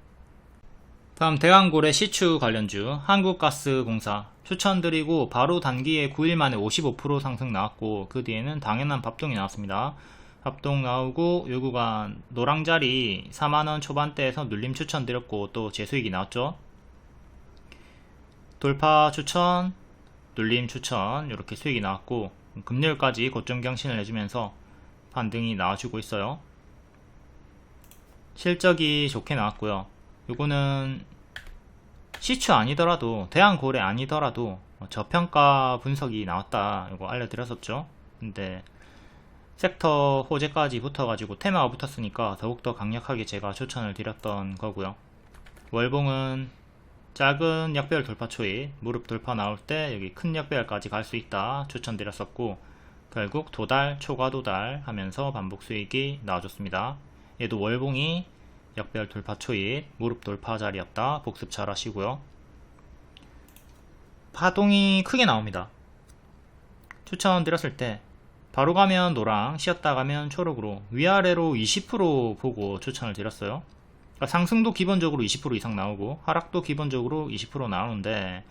다음 대왕고래 시추 관련주 한국가스공사 추천드리고 바로 단기에 9일 만에 55% 상승 나왔고, 그 뒤에는 당연한 밥동이 나왔습니다. 밥동 나오고 요 구간 노랑자리 4만원 초반대에서 눌림 추천드렸고 또 재수익이 나왔죠. 돌파 추천, 눌림 추천 이렇게 수익이 나왔고, 금요일까지 고점 경신을 해주면서 반등이 나와주고 있어요. 실적이 좋게 나왔고요. 요거는 시추 아니더라도 대왕고래 아니더라도 저평가 분석이 나왔다 이거 알려드렸었죠. 근데 섹터 호재까지 붙어가지고 테마가 붙었으니까 더욱더 강력하게 제가 추천을 드렸던 거고요. 월봉은 작은 역배열 돌파 초입, 무릎 돌파 나올 때 여기 큰 역배열까지 갈 수 있다 추천드렸었고, 결국 도달, 초과 도달 하면서 반복 수익이 나와줬습니다. 얘도 월봉이 역배열 돌파 초입, 무릎 돌파 자리였다. 복습 잘 하시고요. 파동이 크게 나옵니다. 추천드렸을 때 바로 가면 노랑, 쉬었다 가면 초록으로 위아래로 20% 보고 추천을 드렸어요. 그러니까 상승도 기본적으로 20% 이상 나오고 하락도 기본적으로 20% 나오는데,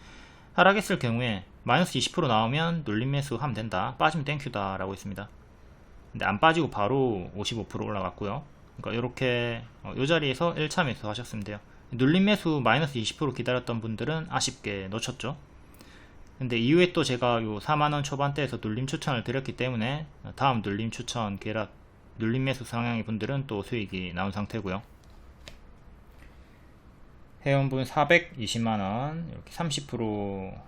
하락했을 경우에 마이너스 20% 나오면 눌림 매수 하면 된다, 빠지면 땡큐다 라고 했습니다. 근데 안 빠지고 바로 55% 올라갔고요. 그러니까 이렇게 이 자리에서 1차 매수 하셨으면 돼요. 눌림 매수 마이너스 20% 기다렸던 분들은 아쉽게 놓쳤죠. 근데 이후에 또 제가 요 4만원 초반대에서 눌림 추천을 드렸기 때문에 다음 눌림 추천 계략 눌림 매수 성향의 분들은 또 수익이 나온 상태고요. 회원분 420만원 이렇게 30%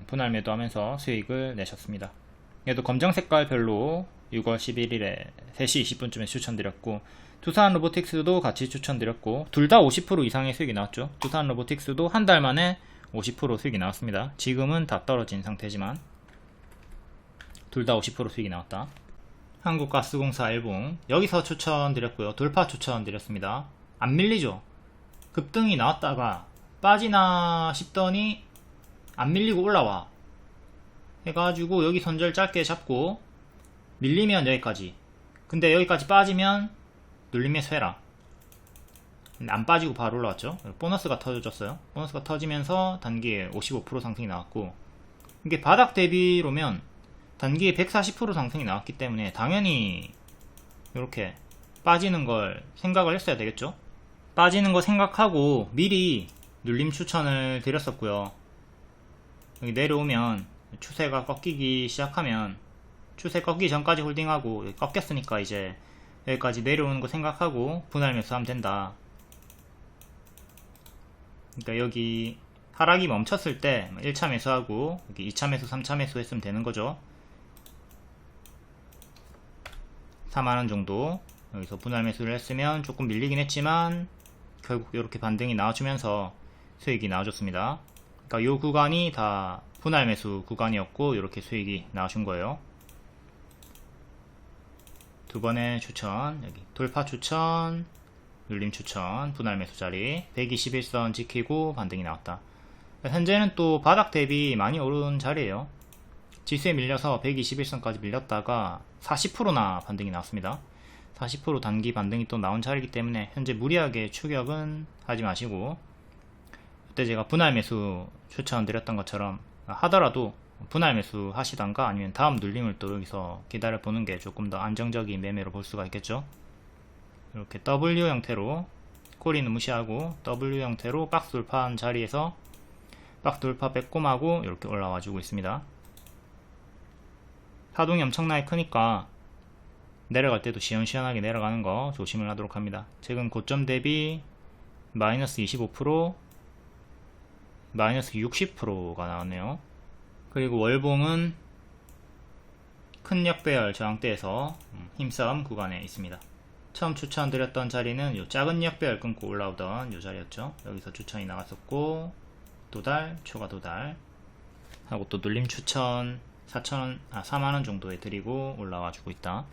분할 매도하면서 수익을 내셨습니다. 얘도 검정 색깔별로 6월 11일에 3시 20분쯤에 추천드렸고, 두산 로보틱스도 같이 추천드렸고, 둘 다 50% 이상의 수익이 나왔죠. 두산 로보틱스도 한 달 만에 50% 수익이 나왔습니다. 지금은 다 떨어진 상태지만 둘 다 50% 수익이 나왔다. 한국가스공사 일봉 여기서 추천드렸고요. 돌파 추천드렸습니다. 안 밀리죠. 급등이 나왔다가 빠지나 싶더니 안 밀리고 올라와 해가지고 여기 손절 짧게 잡고 밀리면 여기까지, 근데 여기까지 빠지면 눌림 매수해라. 안 빠지고 바로 올라왔죠. 보너스가 터져줬어요. 보너스가 터지면서 단기에 55% 상승이 나왔고, 이게 바닥 대비로면 단기에 140% 상승이 나왔기 때문에 당연히 이렇게 빠지는 걸 생각을 했어야 되겠죠. 빠지는 거 생각하고 미리 눌림 추천을 드렸었고요. 여기 내려오면 추세가 꺾이기 시작하면, 추세 꺾이기 전까지 홀딩하고 여기 꺾였으니까 이제 여기까지 내려오는 거 생각하고 분할 매수하면 된다. 그러니까 여기 하락이 멈췄을 때 1차 매수하고 여기 2차 매수 3차 매수 했으면 되는 거죠. 4만원 정도 여기서 분할 매수를 했으면 조금 밀리긴 했지만 결국 이렇게 반등이 나와주면서 수익이 나와줬습니다. 그러니까 이 구간이 다 분할 매수 구간이었고 이렇게 수익이 나와준 거예요. 두 번의 추천, 여기 돌파 추천, 눌림 추천, 분할 매수 자리 121선 지키고 반등이 나왔다. 현재는 또 바닥 대비 많이 오른 자리예요. 지수에 밀려서 121선까지 밀렸다가 40%나 반등이 나왔습니다. 40% 단기 반등이 또 나온 자리이기 때문에 현재 무리하게 추격은 하지 마시고, 그때 제가 분할 매수 추천드렸던 것처럼 하더라도 분할 매수 하시던가 아니면 다음 눌림을 또 여기서 기다려 보는 게 조금 더 안정적인 매매로 볼 수가 있겠죠. 이렇게 W 형태로 꼬리는 무시하고 W 형태로 박스 돌파한 자리에서 박스 돌파 빼꼼하고 이렇게 올라와 주고 있습니다. 파동이 엄청나게 크니까 내려갈 때도 시원시원하게 내려가는 거 조심을 하도록 합니다. 최근 고점 대비 마이너스 25%, 마이너스 60%가 나왔네요. 그리고 월봉은 큰 역배열 저항대에서 힘싸움 구간에 있습니다. 처음 추천드렸던 자리는 요 작은 역배열 끊고 올라오던 요 자리였죠. 여기서 추천이 나갔었고, 도달, 추가 도달 하고 또 눌림 추천 4만원 정도에 드리고 올라와 주고 있다.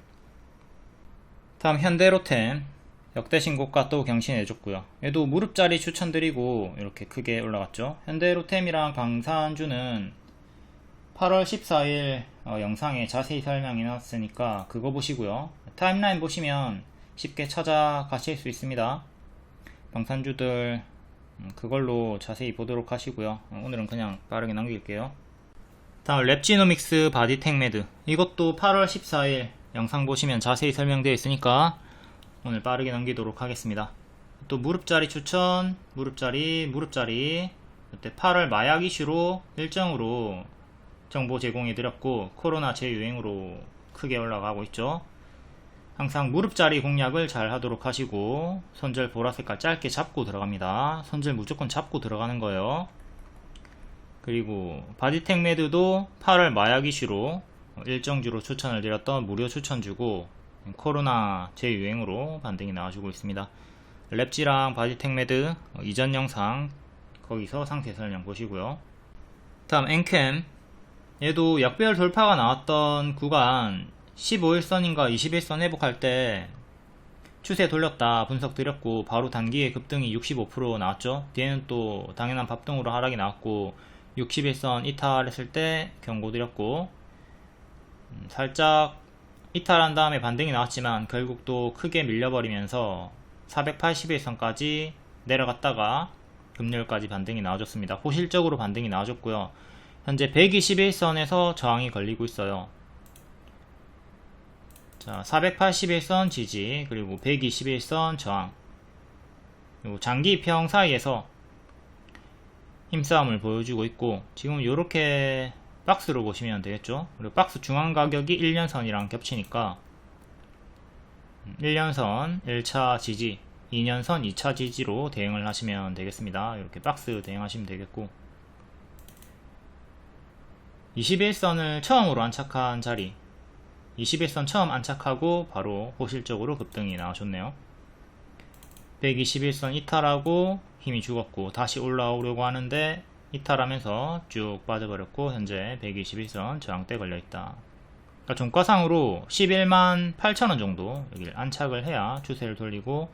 다음 현대로템 역대 신고가 또 경신해줬고요. 얘도 무릎자리 추천드리고 이렇게 크게 올라갔죠. 현대로템이랑 방산주는 8월 14일 영상에 자세히 설명해 놨으니까 그거 보시고요. 타임라인 보시면 쉽게 찾아가실 수 있습니다. 방산주들 그걸로 자세히 보도록 하시고요. 오늘은 그냥 빠르게 남길게요. 다음 랩지노믹스 바디텍 매드, 이것도 8월 14일 영상 보시면 자세히 설명되어 있으니까 오늘 빠르게 남기도록 하겠습니다. 또 무릎자리 추천, 무릎자리 그때 8월 마약 이슈로 일정으로 정보 제공해 드렸고, 코로나 재유행으로 크게 올라가고 있죠. 항상 무릎자리 공략을 잘 하도록 하시고, 손절 보라색깔 짧게 잡고 들어갑니다. 손절 무조건 잡고 들어가는 거예요. 그리고 바디텍 매드도 8월 마약 이슈로 일정주로 추천을 드렸던 무료 추천주고, 코로나 재유행으로 반등이 나와주고 있습니다. 랩지랑 바디텍 매드 이전 영상 거기서 상세 설명 보시고요. 다음 엔캠, 얘도 약배열 돌파가 나왔던 구간 15일선인가 21선 회복할 때 추세 돌렸다 분석 드렸고, 바로 단기에 급등이 65% 나왔죠. 뒤에는 또 당연한 밥등으로 하락이 나왔고, 61선 이탈했을 때 경고 드렸고, 살짝 이탈한 다음에 반등이 나왔지만 결국 또 크게 밀려버리면서 481선까지 내려갔다가 금요일까지 반등이 나와줬습니다. 호실적으로 반등이 나와줬고요. 현재 121선에서 저항이 걸리고 있어요. 자, 481선 지지, 그리고 121선 저항, 그리고 장기평 사이에서 힘싸움을 보여주고 있고, 지금 이렇게 박스로 보시면 되겠죠. 그리고 박스 중앙 가격이 1년선이랑 겹치니까 1년선 1차 지지, 2년선 2차 지지로 대응을 하시면 되겠습니다. 이렇게 박스 대응하시면 되겠고, 21선을 처음으로 안착한 자리, 21선 처음 안착하고 바로 호실적으로 급등이 나와줬네요. 121선 이탈하고 힘이 죽었고 다시 올라오려고 하는데 이탈하면서 쭉 빠져버렸고, 현재 121선 저항대 걸려있다. 그러니까 종가상으로 11만 8천원 정도 여기를 안착을 해야 추세를 돌리고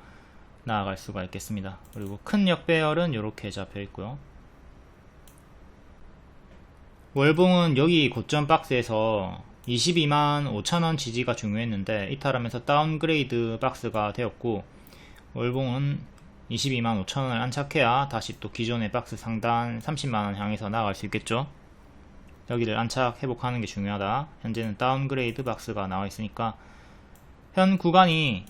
나아갈 수가 있겠습니다. 그리고 큰 역배열은 이렇게 잡혀있고요. 월봉은 여기 고점 박스에서 22만 5천원 지지가 중요했는데 이탈하면서 다운그레이드 박스가 되었고, 월봉은 22만 5천원을 안착해야 다시 또 기존의 박스 상단 30만원 향해서 나아갈 수 있겠죠. 여기를 안착 회복하는 게 중요하다. 현재는 다운그레이드 박스가 나와 있으니까 현 구간이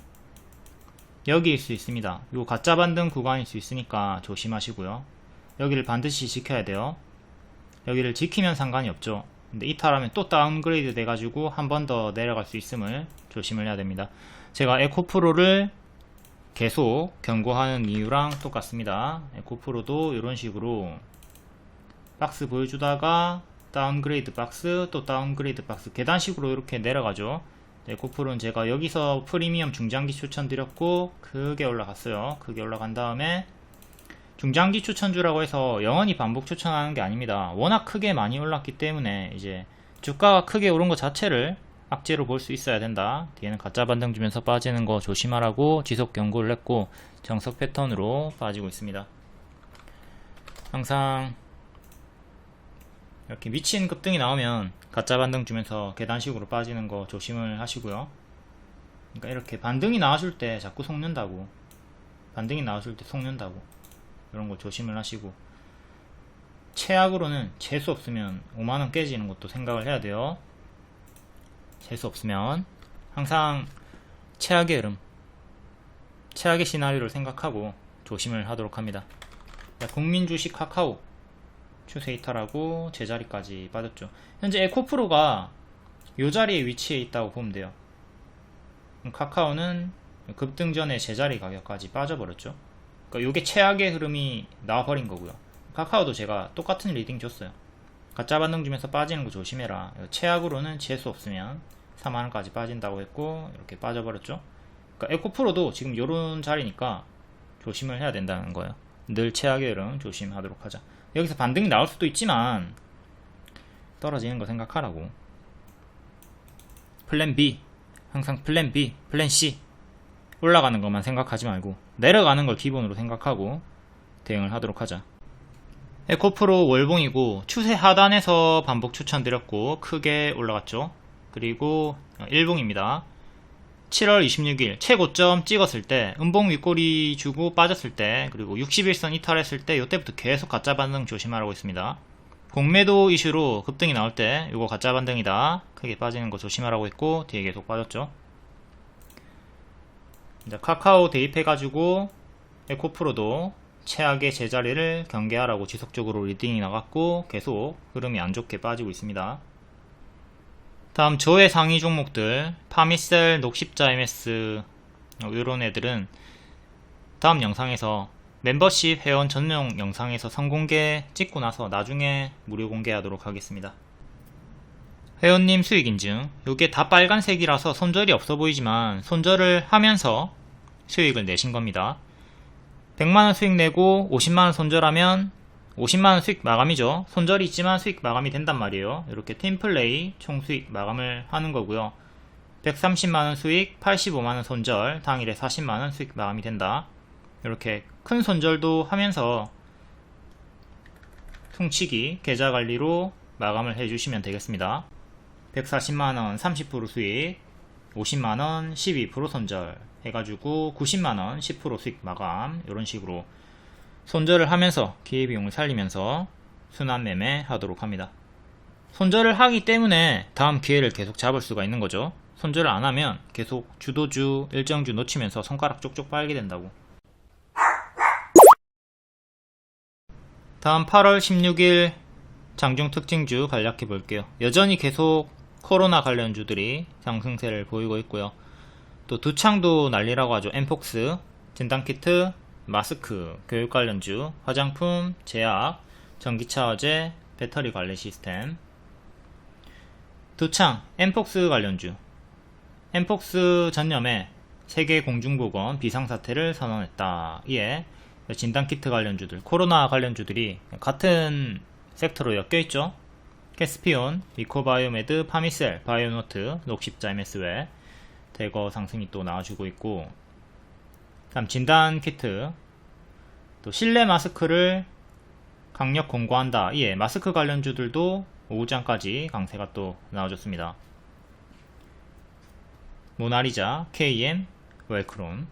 여기일 수 있습니다. 요 가짜 반등 구간일 수 있으니까 조심하시고요. 여기를 반드시 지켜야 돼요. 여기를 지키면 상관이 없죠. 근데 이탈하면 또 다운그레이드 돼가지고 한 번 더 내려갈 수 있음을 조심을 해야 됩니다. 제가 에코프로를 계속 경고하는 이유랑 똑같습니다. 에코프로도 이런 식으로 박스 보여주다가 다운그레이드 박스, 또 다운그레이드 박스, 계단식으로 이렇게 내려가죠. 에코프로는 제가 여기서 프리미엄 중장기 추천드렸고 크게 올라갔어요. 크게 올라간 다음에 중장기 추천주라고 해서 영원히 반복 추천하는 게 아닙니다. 워낙 크게 많이 올랐기 때문에 이제 주가가 크게 오른 것 자체를 악재로 볼 수 있어야 된다. 뒤에는 가짜 반등 주면서 빠지는 거 조심하라고 지속 경고를 했고, 정석 패턴으로 빠지고 있습니다. 항상 이렇게 미친 급등이 나오면 가짜 반등 주면서 계단식으로 빠지는 거 조심을 하시고요. 그러니까 이렇게 반등이 나와줄 때 자꾸 속는다고, 반등이 나와줄 때 속는다고, 이런 거 조심을 하시고, 최악으로는 재수 없으면 5만원 깨지는 것도 생각을 해야 돼요. 재수 없으면 항상 최악의 흐름, 최악의 시나리오를 생각하고 조심을 하도록 합니다. 국민주식 카카오 추세 이탈하고 제자리까지 빠졌죠. 현재 에코프로가 이 자리에 위치해 있다고 보면 돼요. 카카오는 급등 전에 제자리 가격까지 빠져버렸죠. 그러니까 이게 최악의 흐름이 나와버린 거고요. 카카오도 제가 똑같은 리딩 줬어요. 가짜 반등 주면서 빠지는 거 조심해라. 최악으로는 재수 없으면 4만원까지 빠진다고 했고 이렇게 빠져버렸죠. 그러니까 에코프로도 지금 요런 자리니까 조심을 해야 된다는 거예요. 늘 최악의 흐름 조심하도록 하자. 여기서 반등이 나올 수도 있지만 떨어지는 거 생각하라고. 플랜 B, 항상 플랜 B, 플랜 C. 올라가는 것만 생각하지 말고 내려가는 걸 기본으로 생각하고 대응을 하도록 하자. 에코프로 월봉이고 추세 하단에서 반복 추천드렸고 크게 올라갔죠. 그리고 일봉입니다. 7월 26일 최고점 찍었을 때 음봉 윗꼬리 주고 빠졌을 때, 그리고 61선 이탈했을 때 이때부터 계속 가짜 반등 조심하라고 했습니다. 공매도 이슈로 급등이 나올 때 이거 가짜 반등이다, 크게 빠지는 거 조심하라고 했고 뒤에 계속 빠졌죠. 이제 카카오 대입해가지고 에코프로도 최악의 제자리를 경계하라고 지속적으로 리딩이 나갔고 계속 흐름이 안 좋게 빠지고 있습니다. 다음 저의 상위 종목들 파미셀, 녹십자 MS 이런 애들은 다음 영상에서 멤버십 회원 전용 영상에서 선공개 찍고 나서 나중에 무료 공개하도록 하겠습니다. 회원님 수익 인증, 요게 다 빨간색이라서 손절이 없어 보이지만 손절을 하면서 수익을 내신 겁니다. 100만원 수익 내고 50만원 손절하면 50만원 수익 마감이죠. 손절이 있지만 수익 마감이 된단 말이에요. 이렇게 팀플레이 총 수익 마감을 하는 거고요. 130만원 수익, 85만원 손절, 당일에 40만원 수익 마감이 된다. 이렇게 큰 손절도 하면서 퉁치기, 계좌관리로 마감을 해주시면 되겠습니다. 140만원 30% 수익, 50만원 12% 손절 해가지고 90만원 10% 수익 마감, 이런 식으로 손절을 하면서 기회비용을 살리면서 순환매매 하도록 합니다. 손절을 하기 때문에 다음 기회를 계속 잡을 수가 있는 거죠. 손절을 안 하면 계속 주도주, 일정주 놓치면서 손가락 쪽쪽 빨게 된다고. 다음 8월 16일 장중 특징주 간략해 볼게요. 여전히 계속 코로나 관련주들이 상승세를 보이고 있고요. 또 두창도 난리라고 하죠. 엠폭스, 진단키트, 마스크, 교육 관련주, 화장품, 제약, 전기차 화재, 배터리 관리 시스템. 두창, 엠폭스 관련주. 엠폭스 전념에 세계 공중보건 비상사태를 선언했다. 이에 진단키트 관련주들, 코로나 관련주들이 같은 섹터로 엮여있죠. 캐스피온, 미코바이오메드, 파미셀, 바이오노트, 녹십자 MS 외 대거 상승이 또 나와주고 있고, 다음 진단키트, 또 실내 마스크를 강력 공고한다. 이에 마스크 관련주들도 오후장까지 강세가 또 나와줬습니다. 모나리자, KM, 웰크론.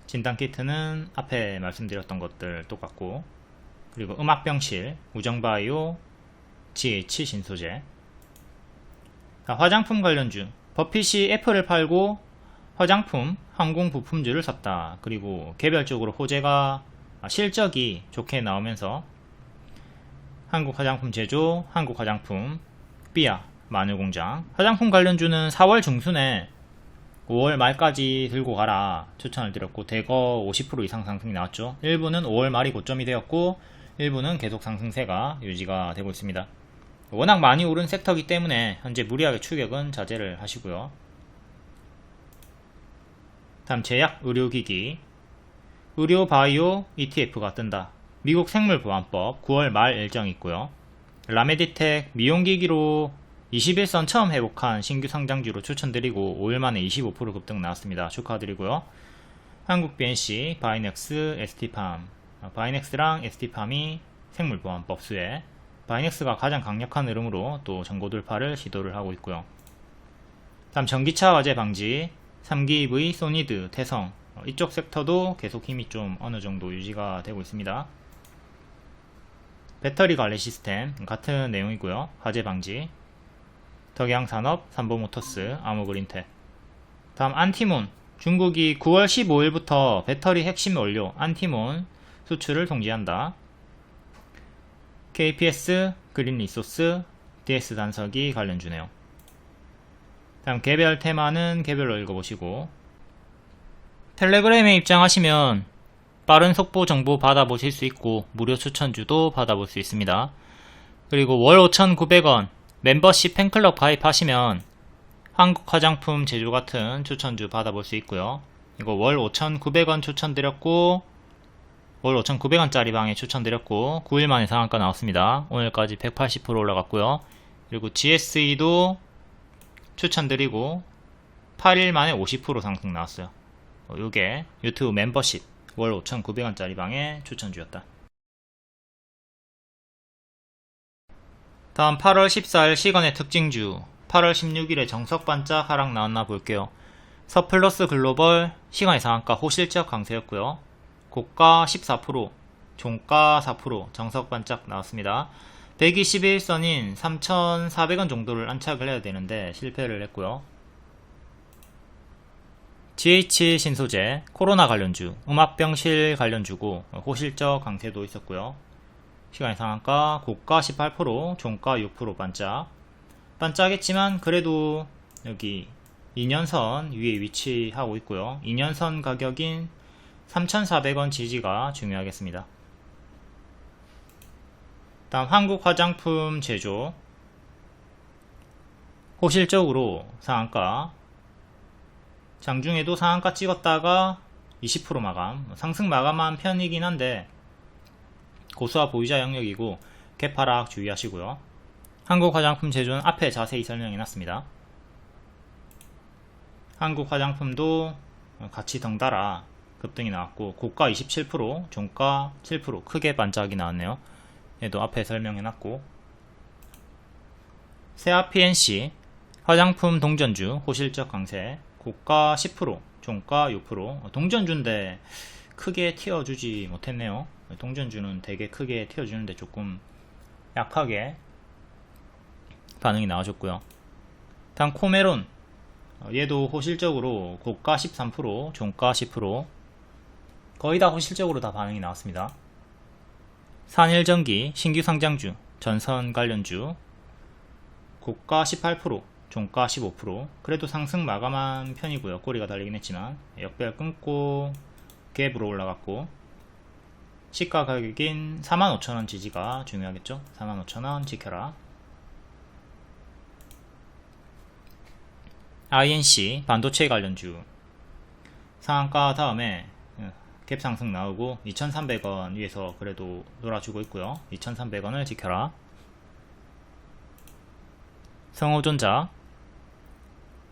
진단키트는 앞에 말씀드렸던 것들 똑같고, 그리고 음악병실, 우정바이오, GH 신소재. 화장품 관련주, 버핏이 애플을 팔고 화장품, 항공 부품주를 샀다. 그리고 개별적으로 호재가 실적이 좋게 나오면서 한국화장품 제조, 한국화장품, 삐아, 마늘공장. 화장품 관련주는 4월 중순에 5월 말까지 들고 가라 추천을 드렸고 대거 50% 이상 상승이 나왔죠. 일부는 5월 말이 고점이 되었고 일부는 계속 상승세가 유지가 되고 있습니다. 워낙 많이 오른 섹터이기 때문에 현재 무리하게 추격은 자제를 하시고요. 다음 제약, 의료기기, 의료바이오 ETF가 뜬다. 미국 생물보안법 9월 말 일정이 있고요. 라메디텍 미용기기로 21선 처음 회복한 신규 상장주로 추천드리고 5일 만에 25% 급등 나왔습니다. 축하드리고요. 한국 BNC, 바이넥스, ST팜. 바이넥스랑 ST팜이 생물보안법 수혜. 바이넥스가 가장 강력한 흐름으로 또 전고 돌파를 시도를 하고 있고요. 다음 전기차 화재 방지, 3기 EV, 소니드, 태성. 이쪽 섹터도 계속 힘이 좀 어느정도 유지가 되고 있습니다. 배터리 관리 시스템 같은 내용이고요. 화재 방지, 덕양산업, 삼보모터스, 아무그린텍. 다음 안티몬, 중국이 9월 15일부터 배터리 핵심 원료 안티몬 수출을 통지한다. KPS, 그린리소스, DS 단서기 관련주네요. 다음 개별 테마는 개별로 읽어보시고, 텔레그램에 입장하시면 빠른 속보 정보 받아보실 수 있고 무료 추천주도 받아볼 수 있습니다. 그리고 월 5,900원 멤버십 팬클럽 가입하시면 한국 화장품 제조 같은 추천주 받아볼 수 있고요. 이거 월 5,900원 추천드렸고, 월 5,900원짜리 방에 추천드렸고 9일 만에 상한가 나왔습니다. 오늘까지 180% 올라갔고요. 그리고 GSE도 추천드리고 8일 만에 50% 상승 나왔어요. 요게 유튜브 멤버십 월 5,900원짜리 방에 추천주였다. 다음 8월 14일 시간의 특징주, 8월 16일에 정석반짝 하락 나왔나 볼게요. 서플러스 글로벌 시간의 상한가 호실적 강세였고요. 고가 14%, 종가 4%, 정석반짝 나왔습니다. 121선인 3,400원 정도를 안착을 해야 되는데 실패를 했고요. GH 신소재, 코로나 관련주, 음압병실 관련주고 호실적 강세도 있었고요. 시간의 상한가 고가 18%, 종가 6% 반짝했지만 그래도 여기 2년선 위에 위치하고 있고요. 2년선 가격인 3,400원 지지가 중요하겠습니다. 다음 한국 화장품 제조, 호실적으로 상한가, 장중에도 상한가 찍었다가 20% 마감, 상승 마감한 편이긴 한데 고수와 보유자 영역이고 개파락 주의하시고요. 한국 화장품 제조는 앞에 자세히 설명해 놨습니다. 한국 화장품도 같이 덩달아 급등이 나왔고 고가 27%, 종가 7% 크게 반짝이 나왔네요. 얘도 앞에 설명해놨고, 세아 PNC 화장품 동전주 호실적 강세, 고가 10%, 종가 6%. 동전주인데 크게 튀어주지 못했네요. 동전주는 되게 크게 튀어주는데 조금 약하게 반응이 나와줬고요. 다음 코메론, 얘도 호실적으로 고가 13%, 종가 10%, 거의 다 호실적으로 다 반응이 나왔습니다. 산일전기 신규 상장주, 전선 관련주, 고가 18%, 종가 15%, 그래도 상승 마감한 편이고요. 꼬리가 달리긴 했지만 역별 끊고 갭으로 올라갔고, 시가 가격인 45,000원 지지가 중요하겠죠. 45,000원 지켜라. INC 반도체 관련주 상한가 다음에 갭 상승 나오고 2,300원 위에서 그래도 놀아주고 있고요. 2,300원을 지켜라. 성호전자,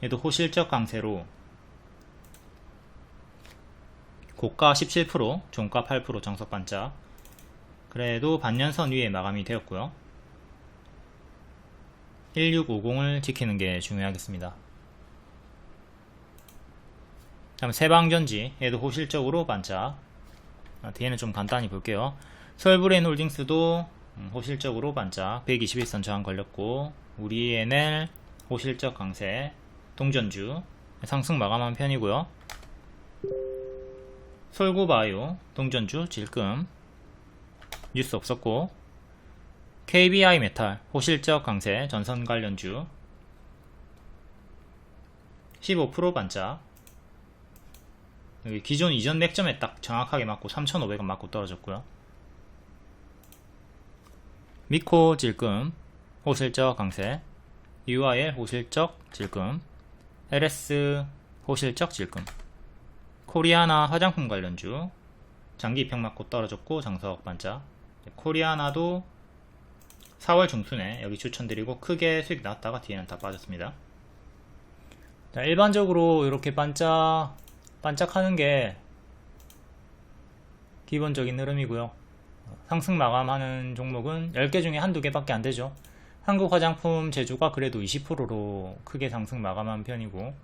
얘도 호실적 강세로 고가 17%, 종가 8% 정석반짝, 그래도 반년선 위에 마감이 되었고요. 1650을 지키는 게 중요하겠습니다. 다음 세방전지, 얘도 호실적으로 반짝. 뒤에는 좀 간단히 볼게요. 서울브레인홀딩스도 호실적으로 반짝, 121선 저항 걸렸고, 우리NL 호실적 강세, 동전주 상승 마감한 편이고요. 솔구바이오 동전주 질금 뉴스 없었고, KBI 메탈 호실적 강세, 전선 관련주 15% 반짝. 여기 기존 이전 맥점에 딱 정확하게 맞고 3,500원 맞고 떨어졌고요. 미코 질금 호실적 강세, UIL 호실적 질금, LS 호실적 질금, 코리아나 화장품 관련주 장기 입형 맞고 떨어졌고 장석 반짝. 코리아나도 4월 중순에 여기 추천드리고 크게 수익 났다가 뒤에는 다 빠졌습니다. 자, 일반적으로 이렇게 반짝하는 게 기본적인 흐름이고요. 상승 마감하는 종목은 10개 중에 한두 개밖에 안 되죠. 한국 화장품 제조가 그래도 20%로 크게 상승 마감한 편이고,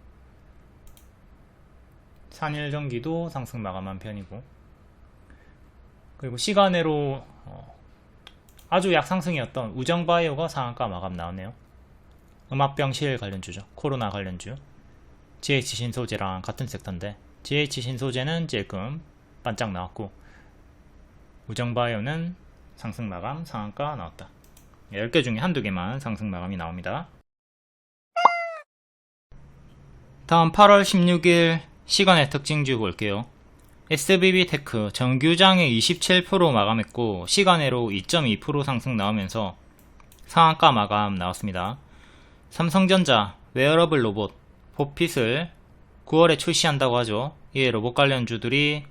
산일전기도 상승 마감한 편이고, 그리고 시간으로 아주 약상승이었던 우정바이오가 상한가 마감 나왔네요. 음압병실 관련주죠. 코로나 관련주. GH 신소재랑 같은 섹터인데 GH 신소재는 찔끔 반짝 나왔고, 우정바이오는 상승 마감 상한가 나왔다. 10개 중에 한두 개만 상승 마감이 나옵니다. 다음 8월 16일 시간의 특징주 볼게요. SBB테크 정규장에 27% 마감했고 시간외로 2.2% 상승 나오면서 상한가 마감 나왔습니다. 삼성전자 웨어러블 로봇 포핏을 9월에 출시한다고 하죠. 이 로봇 관련주들이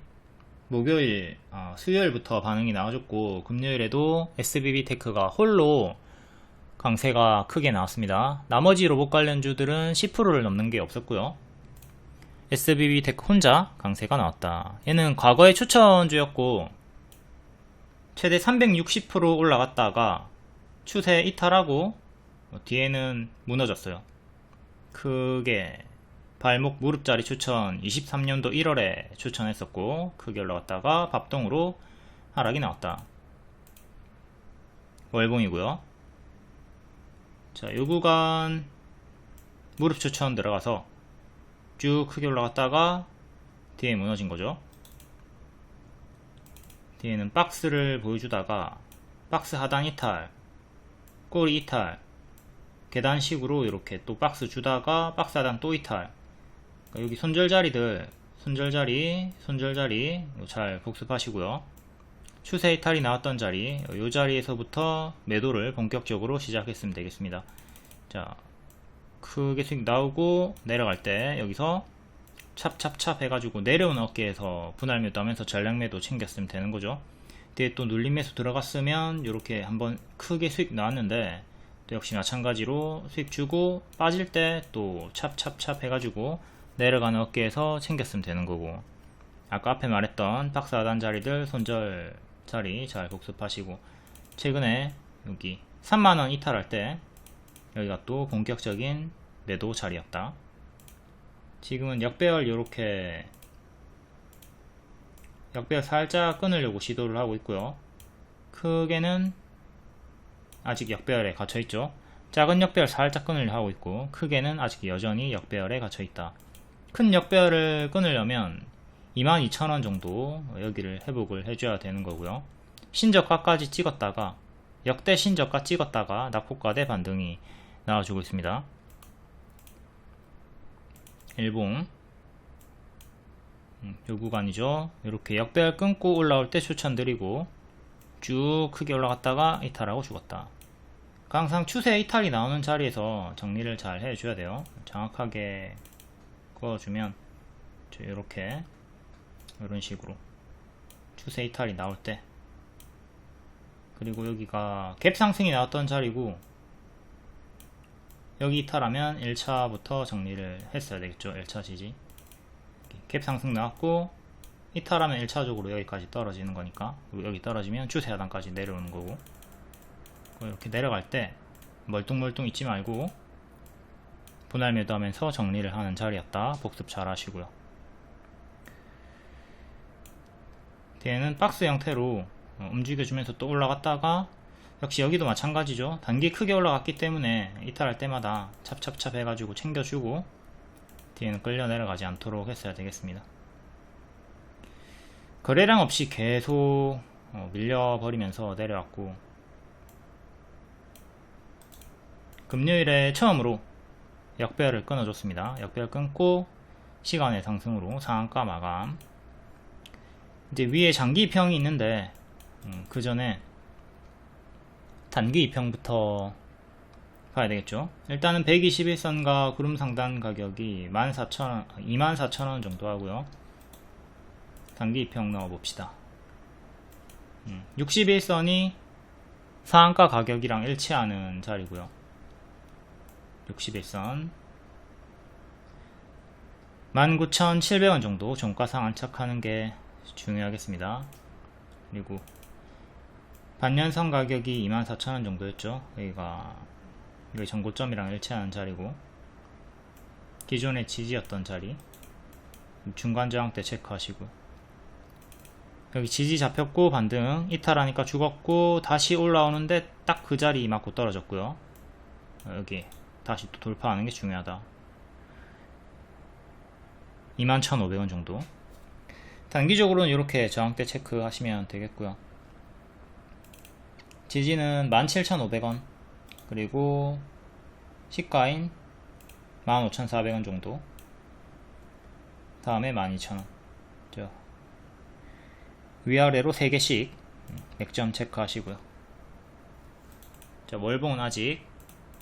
목요일, 수요일부터 반응이 나와줬고 금요일에도 SBB테크가 홀로 강세가 크게 나왔습니다. 나머지 로봇 관련주들은 10%를 넘는 게 없었고요. SBB테크 혼자 강세가 나왔다. 얘는 과거의 추천주였고 최대 360% 올라갔다가 추세 이탈하고 뒤에는 무너졌어요. 크게 발목 무릎자리 추천 23년도 1월에 추천했었고 크게 올라갔다가 밥동으로 하락이 나왔다. 월봉이고요. 자, 요 구간 무릎 추천 들어가서 쭉 크게 올라갔다가 뒤에 무너진 거죠. 뒤에는 박스를 보여주다가 박스 하단 이탈, 꼬리 이탈, 계단식으로 이렇게 또 박스 주다가 박스 하단 또 이탈. 그러니까 여기 손절자리들, 손절자리 잘 복습하시고요. 추세 이탈이 나왔던 자리, 이 자리에서부터 매도를 본격적으로 시작했으면 되겠습니다. 자, 크게 수익 나오고 내려갈 때 여기서 찹찹찹 해가지고 내려오는 어깨에서 분할 매도 하면서 전량 매도 챙겼으면 되는 거죠. 뒤에 또 눌림 매수 들어갔으면 이렇게 한번 크게 수익 나왔는데 또 역시 마찬가지로 수익 주고 빠질 때 또 찹찹찹 해가지고 내려가는 어깨에서 챙겼으면 되는 거고, 아까 앞에 말했던 박스 하단 자리들 손절 자리 잘 복습하시고, 최근에 여기 3만원 이탈할 때 여기가 또 본격적인 매도 자리였다. 지금은 역배열 요렇게 역배열 살짝 끊으려고 시도를 하고 있고요. 크게는 아직 역배열에 갇혀있죠. 작은 역배열 살짝 끊으려 하고 있고, 크게는 아직 여전히 역배열에 갇혀있다. 큰 역배열을 끊으려면 22,000원 정도 여기를 회복을 해줘야 되는 거고요. 신저가까지 찍었다가 역대 신저가 찍었다가 낙폭과대 반등이 나와주고 있습니다. 일봉 요 구간이죠. 이렇게 역배열 끊고 올라올 때 추천드리고 쭉 크게 올라갔다가 이탈하고 죽었다. 항상 추세 이탈이 나오는 자리에서 정리를 잘 해줘야 돼요. 정확하게 그어주면 이렇게 이런 식으로 추세 이탈이 나올 때, 그리고 여기가 갭 상승이 나왔던 자리고 여기 이탈하면 1차부터 정리를 했어야 되겠죠. 1차 지지 갭 상승 나왔고 이탈하면 1차적으로 여기까지 떨어지는 거니까, 그리고 여기 떨어지면 추세 하단까지 내려오는 거고, 이렇게 내려갈 때 멀뚱멀뚱 있지 말고 분할 매도하면서 정리를 하는 자리였다. 복습 잘 하시고요. 뒤에는 박스 형태로 움직여주면서 또 올라갔다가 역시 여기도 마찬가지죠. 단기 크게 올라갔기 때문에 이탈할 때마다 찹찹찹 해가지고 챙겨주고 뒤에는 끌려 내려가지 않도록 했어야 되겠습니다. 거래량 없이 계속 밀려버리면서 내려왔고, 금요일에 처음으로 역배열을 끊어줬습니다. 역배열 끊고 시간의 상승으로 상한가 마감. 이제 위에 장기 이평이 있는데 그 전에 단기 이평부터 가야 되겠죠. 일단은 121선과 구름 상단 가격이 24,000원 정도 하고요. 단기 이평 넣어 봅시다. 61선이 상한가 가격이랑 일치하는 자리고요. 61선 19,700원 정도 종가상 안착하는 게 중요하겠습니다. 그리고 반년선 가격이 24,000원 정도였죠. 여기 전고점이랑 일치하는 자리고, 기존의 지지였던 자리 중간 저항대 체크하시고, 여기 지지 잡혔고 반등 이탈하니까 죽었고 다시 올라오는데 딱 그 자리 맞고 떨어졌고요. 여기 다시 또 돌파하는 게 중요하다. 21,500원 정도. 단기적으로는 이렇게 저항대 체크 하시면 되겠고요. 지지는 17,500원, 그리고 시가인 15,400원 정도, 다음에 12,000원. 위아래로 3개씩 맥점 체크 하시고요. 자, 월봉은 아직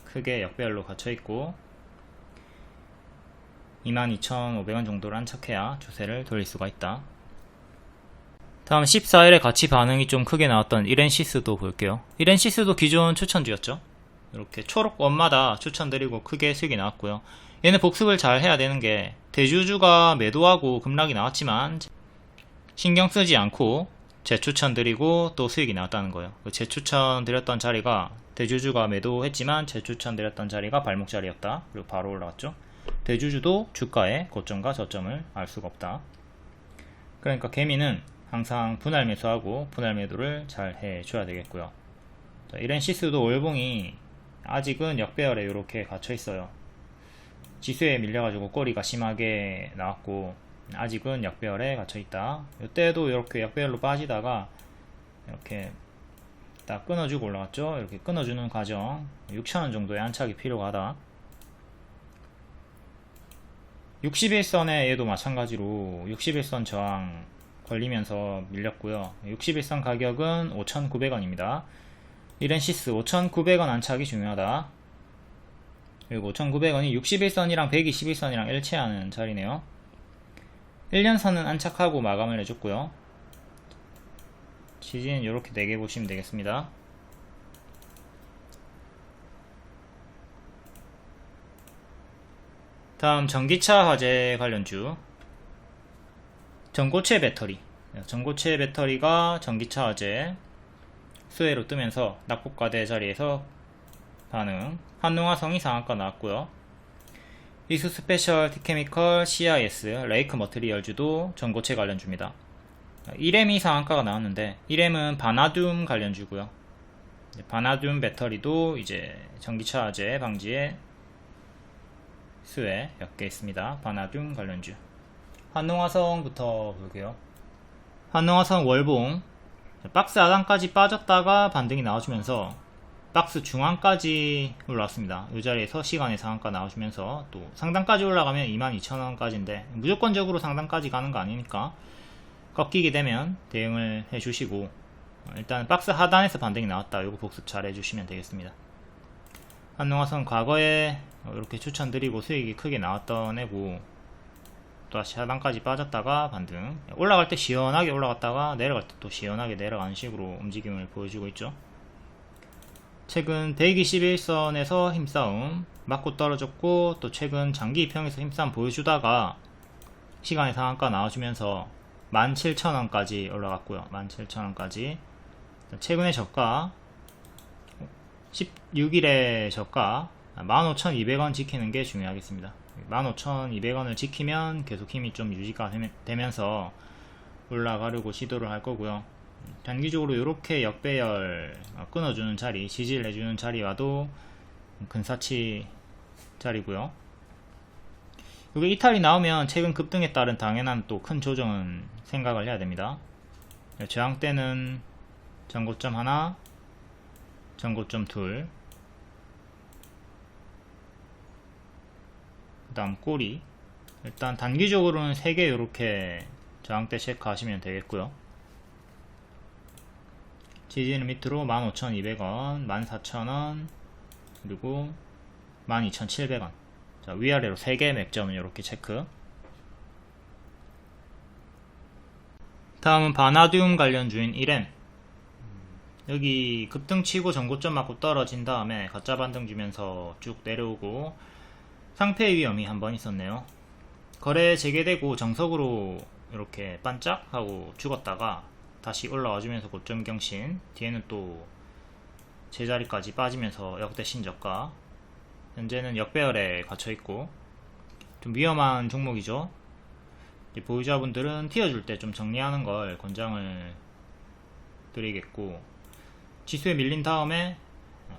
크게 역배열로 갇혀있고, 22,500원 정도를 안착해야 주세를 돌릴 수가 있다. 다음 14일에 같이 반응이 좀 크게 나왔던 이렌시스도 볼게요. 이렌시스도 기존 추천주였죠. 이렇게 초록 원마다 추천드리고 크게 수익이 나왔고요. 얘는 복습을 잘 해야 되는 게 대주주가 매도하고 급락이 나왔지만 신경 쓰지 않고 재추천드리고 또 수익이 나왔다는 거예요. 재추천드렸던 자리가 대주주가 매도했지만 재추천드렸던 자리가 발목 자리였다. 그리고 바로 올라갔죠. 대주주도 주가의 고점과 저점을 알 수가 없다. 그러니까 개미는 항상 분할 매수하고 분할 매도를 잘 해줘야 되겠고요. 이렌시스도 월봉이 아직은 역배열에 이렇게 갇혀 있어요. 지수에 밀려가지고 꼬리가 심하게 나왔고 아직은 역배열에 갇혀 있다. 이때도 이렇게 역배열로 빠지다가 이렇게 딱 끊어주고 올라갔죠. 이렇게 끊어주는 과정 6,000원 정도의 안착이 필요하다. 61선에 얘도 마찬가지로 61선 저항 걸리면서 밀렸고요. 61선 가격은 5,900원입니다. 이렌시스 5,900원 안착이 중요하다. 그리고 5,900원이 61선이랑 121선이랑 일치하는 자리네요. 1년선은 안착하고 마감을 해줬고요. 지지는 이렇게 4개 보시면 되겠습니다. 다음 전기차 화재 관련주 전고체 배터리. 전고체 배터리가 전기차 화재 수혜로 뜨면서 낙폭과대 자리에서 반응. 한농화성이 상한가 나왔고요. 이수 스페셜 티케미컬 CIS 레이크 머트리얼주도 전고체 관련주입니다. 이렘이 상한가가 나왔는데 이렘은 바나듐 관련주고요. 바나듐 배터리도 이제 전기차 화재 방지에 수혜 몇 개 있습니다. 바나듐 관련주. 한농화성부터 볼게요. 한농화성 월봉 박스 하단까지 빠졌다가 반등이 나와주면서 박스 중앙까지 올라왔습니다. 이 자리에서 시간의 상한가 나와주면서 또 상단까지 올라가면 22,000원까지인데 무조건적으로 상단까지 가는 거 아니니까 꺾이게 되면 대응을 해주시고 일단 박스 하단에서 반등이 나왔다. 이거 복습 잘 해주시면 되겠습니다. 한농화성 과거에 이렇게 추천드리고 수익이 크게 나왔던 애고 다시 하단까지 빠졌다가 반등. 올라갈 때 시원하게 올라갔다가 내려갈 때 또 시원하게 내려가는 식으로 움직임을 보여주고 있죠. 최근 121선에서 힘싸움 맞고 떨어졌고 또 최근 장기 2평에서 힘싸움 보여주다가 시간의 상한가 나와주면서 17,000원까지 올라갔고요. 17,000원까지 최근의 저가 16일의 저가 15,200원 지키는 게 중요하겠습니다. 15,200원을 지키면 계속 힘이 좀 유지가 되면서 올라가려고 시도를 할 거고요. 단기적으로 이렇게 역배열 끊어주는 자리, 지지를 해주는 자리와도 근사치 자리고요. 이게 이탈이 나오면 최근 급등에 따른 당연한 또 큰 조정은 생각을 해야 됩니다. 저항 때는 전고점 하나, 전고점 둘, 그 다음 꼬리. 일단 단기적으로는 3개 이렇게 저항대 체크하시면 되겠고요. 지지는 밑으로 15,200원, 14,000원, 그리고 12,700원. 자, 위아래로 3개 맥점을 이렇게 체크. 다음은 바나듐 관련주인 이렘. 여기 급등치고 전고점 맞고 떨어진 다음에 가짜 반등 주면서 쭉 내려오고 상패 위험이 한번 있었네요. 거래 재개되고 정석으로 이렇게 반짝하고 죽었다가 다시 올라와 주면서 고점 경신, 뒤에는 또 제자리까지 빠지면서 역대 신저가. 현재는 역배열에 갇혀있고 좀 위험한 종목이죠. 보유자분들은 튀어줄 때 좀 정리하는 걸 권장을 드리겠고, 지수에 밀린 다음에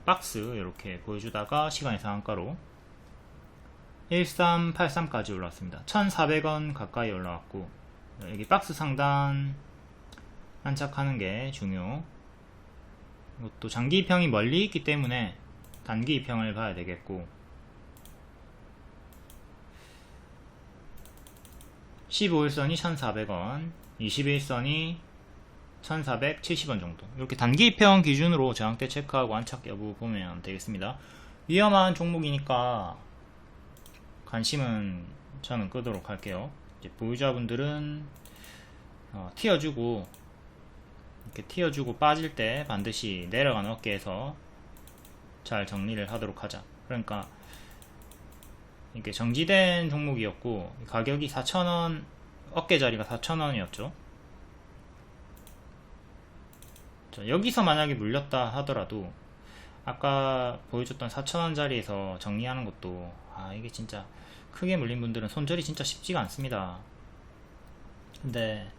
박스 이렇게 보여주다가 시간의 상한가로 1383까지 올라왔습니다. 1400원 가까이 올라왔고, 여기 박스 상단 안착하는 게 중요. 이것도 장기 입형이 멀리 있기 때문에 단기 입형을 봐야 되겠고, 15일선이 1400원, 21선이 1470원 정도. 이렇게 단기 입형 기준으로 저항대 체크하고 안착 여부 보면 되겠습니다. 위험한 종목이니까 관심은 저는 끄도록 할게요. 이제 보유자분들은 튀어주고, 이렇게 튀어주고 빠질 때 반드시 내려가는 어깨에서 잘 정리를 하도록 하자. 그러니까 이게 정지된 종목이었고 가격이 4,000원, 어깨 자리가 4,000원이었죠. 여기서 만약에 물렸다 하더라도 아까 보여줬던 4,000원 자리에서 정리하는 것도 이게 진짜 크게 물린 분들은 손절이 진짜 쉽지가 않습니다. 근데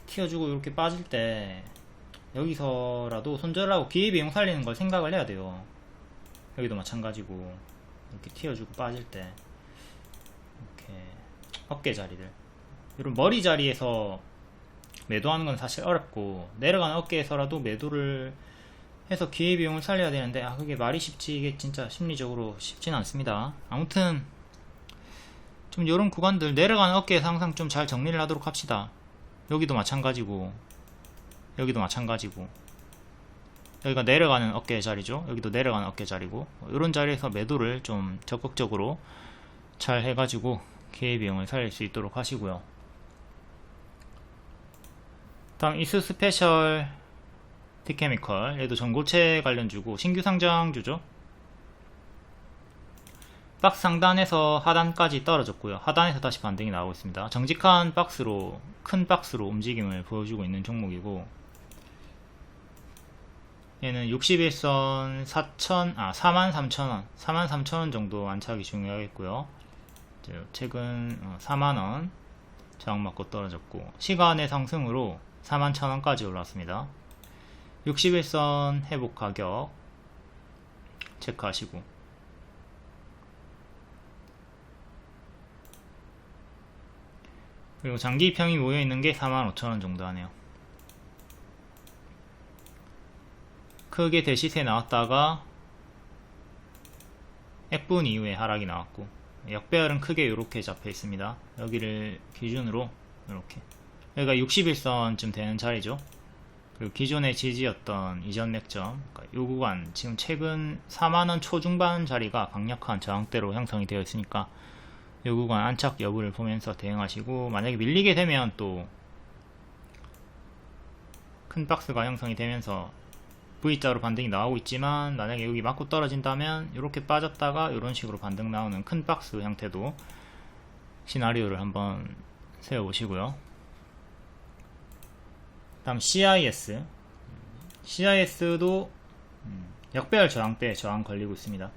튀어주고 이렇게 빠질 때 여기서라도 손절하고 기회비용 살리는 걸 생각을 해야 돼요. 여기도 마찬가지고 이렇게 튀어주고 빠질 때 이렇게 어깨 자리를, 이런 머리 자리에서 매도하는 건 사실 어렵고 내려가는 어깨에서라도 매도를 해서 기회비용을 살려야 되는데 그게 말이 쉽지 이게 진짜 심리적으로 쉽진 않습니다. 아무튼 좀 이런 구간들 내려가는 어깨에서 항상 좀 잘 정리를 하도록 합시다. 여기도 마찬가지고 여기도 마찬가지고 여기가 내려가는 어깨 자리죠. 여기도 내려가는 어깨 자리고 이런 자리에서 매도를 좀 적극적으로 잘 해가지고 기회비용을 살릴 수 있도록 하시고요. 다음 이스 스페셜 티케미컬, 얘도 전고체 관련주고 신규 상장주죠. 박스 상단에서 하단까지 떨어졌고요. 하단에서 다시 반등이 나오고 있습니다. 정직한 박스로, 큰 박스로 움직임을 보여주고 있는 종목이고, 얘는 61선 43,000원 43,000원 정도 안착이 중요하겠고요. 최근 4만원 저항 맞고 떨어졌고, 시간의 상승으로 41,000원까지 올랐습니다. 61선 회복 가격 체크하시고, 그리고 장기평이 모여있는 게 45,000원 정도 하네요. 크게 대시세 나왔다가 F분 이후에 하락이 나왔고, 역배열은 크게 이렇게 잡혀 있습니다. 여기를 기준으로 이렇게, 여기가 61선쯤 되는 자리죠. 그리고 기존의 지지였던 이전 맥점, 그러니까 요 구간, 지금 최근 4만원 초중반 자리가 강력한 저항대로 형성이 되어 있으니까 요 구간 안착 여부를 보면서 대응하시고, 만약에 밀리게 되면 또 큰 박스가 형성이 되면서 V자로 반등이 나오고 있지만, 만약에 여기 맞고 떨어진다면 이렇게 빠졌다가 이런 식으로 반등 나오는 큰 박스 형태도 시나리오를 한번 세워보시고요. 다음 CIS도 역배열 저항대 저항 걸리고 있습니다.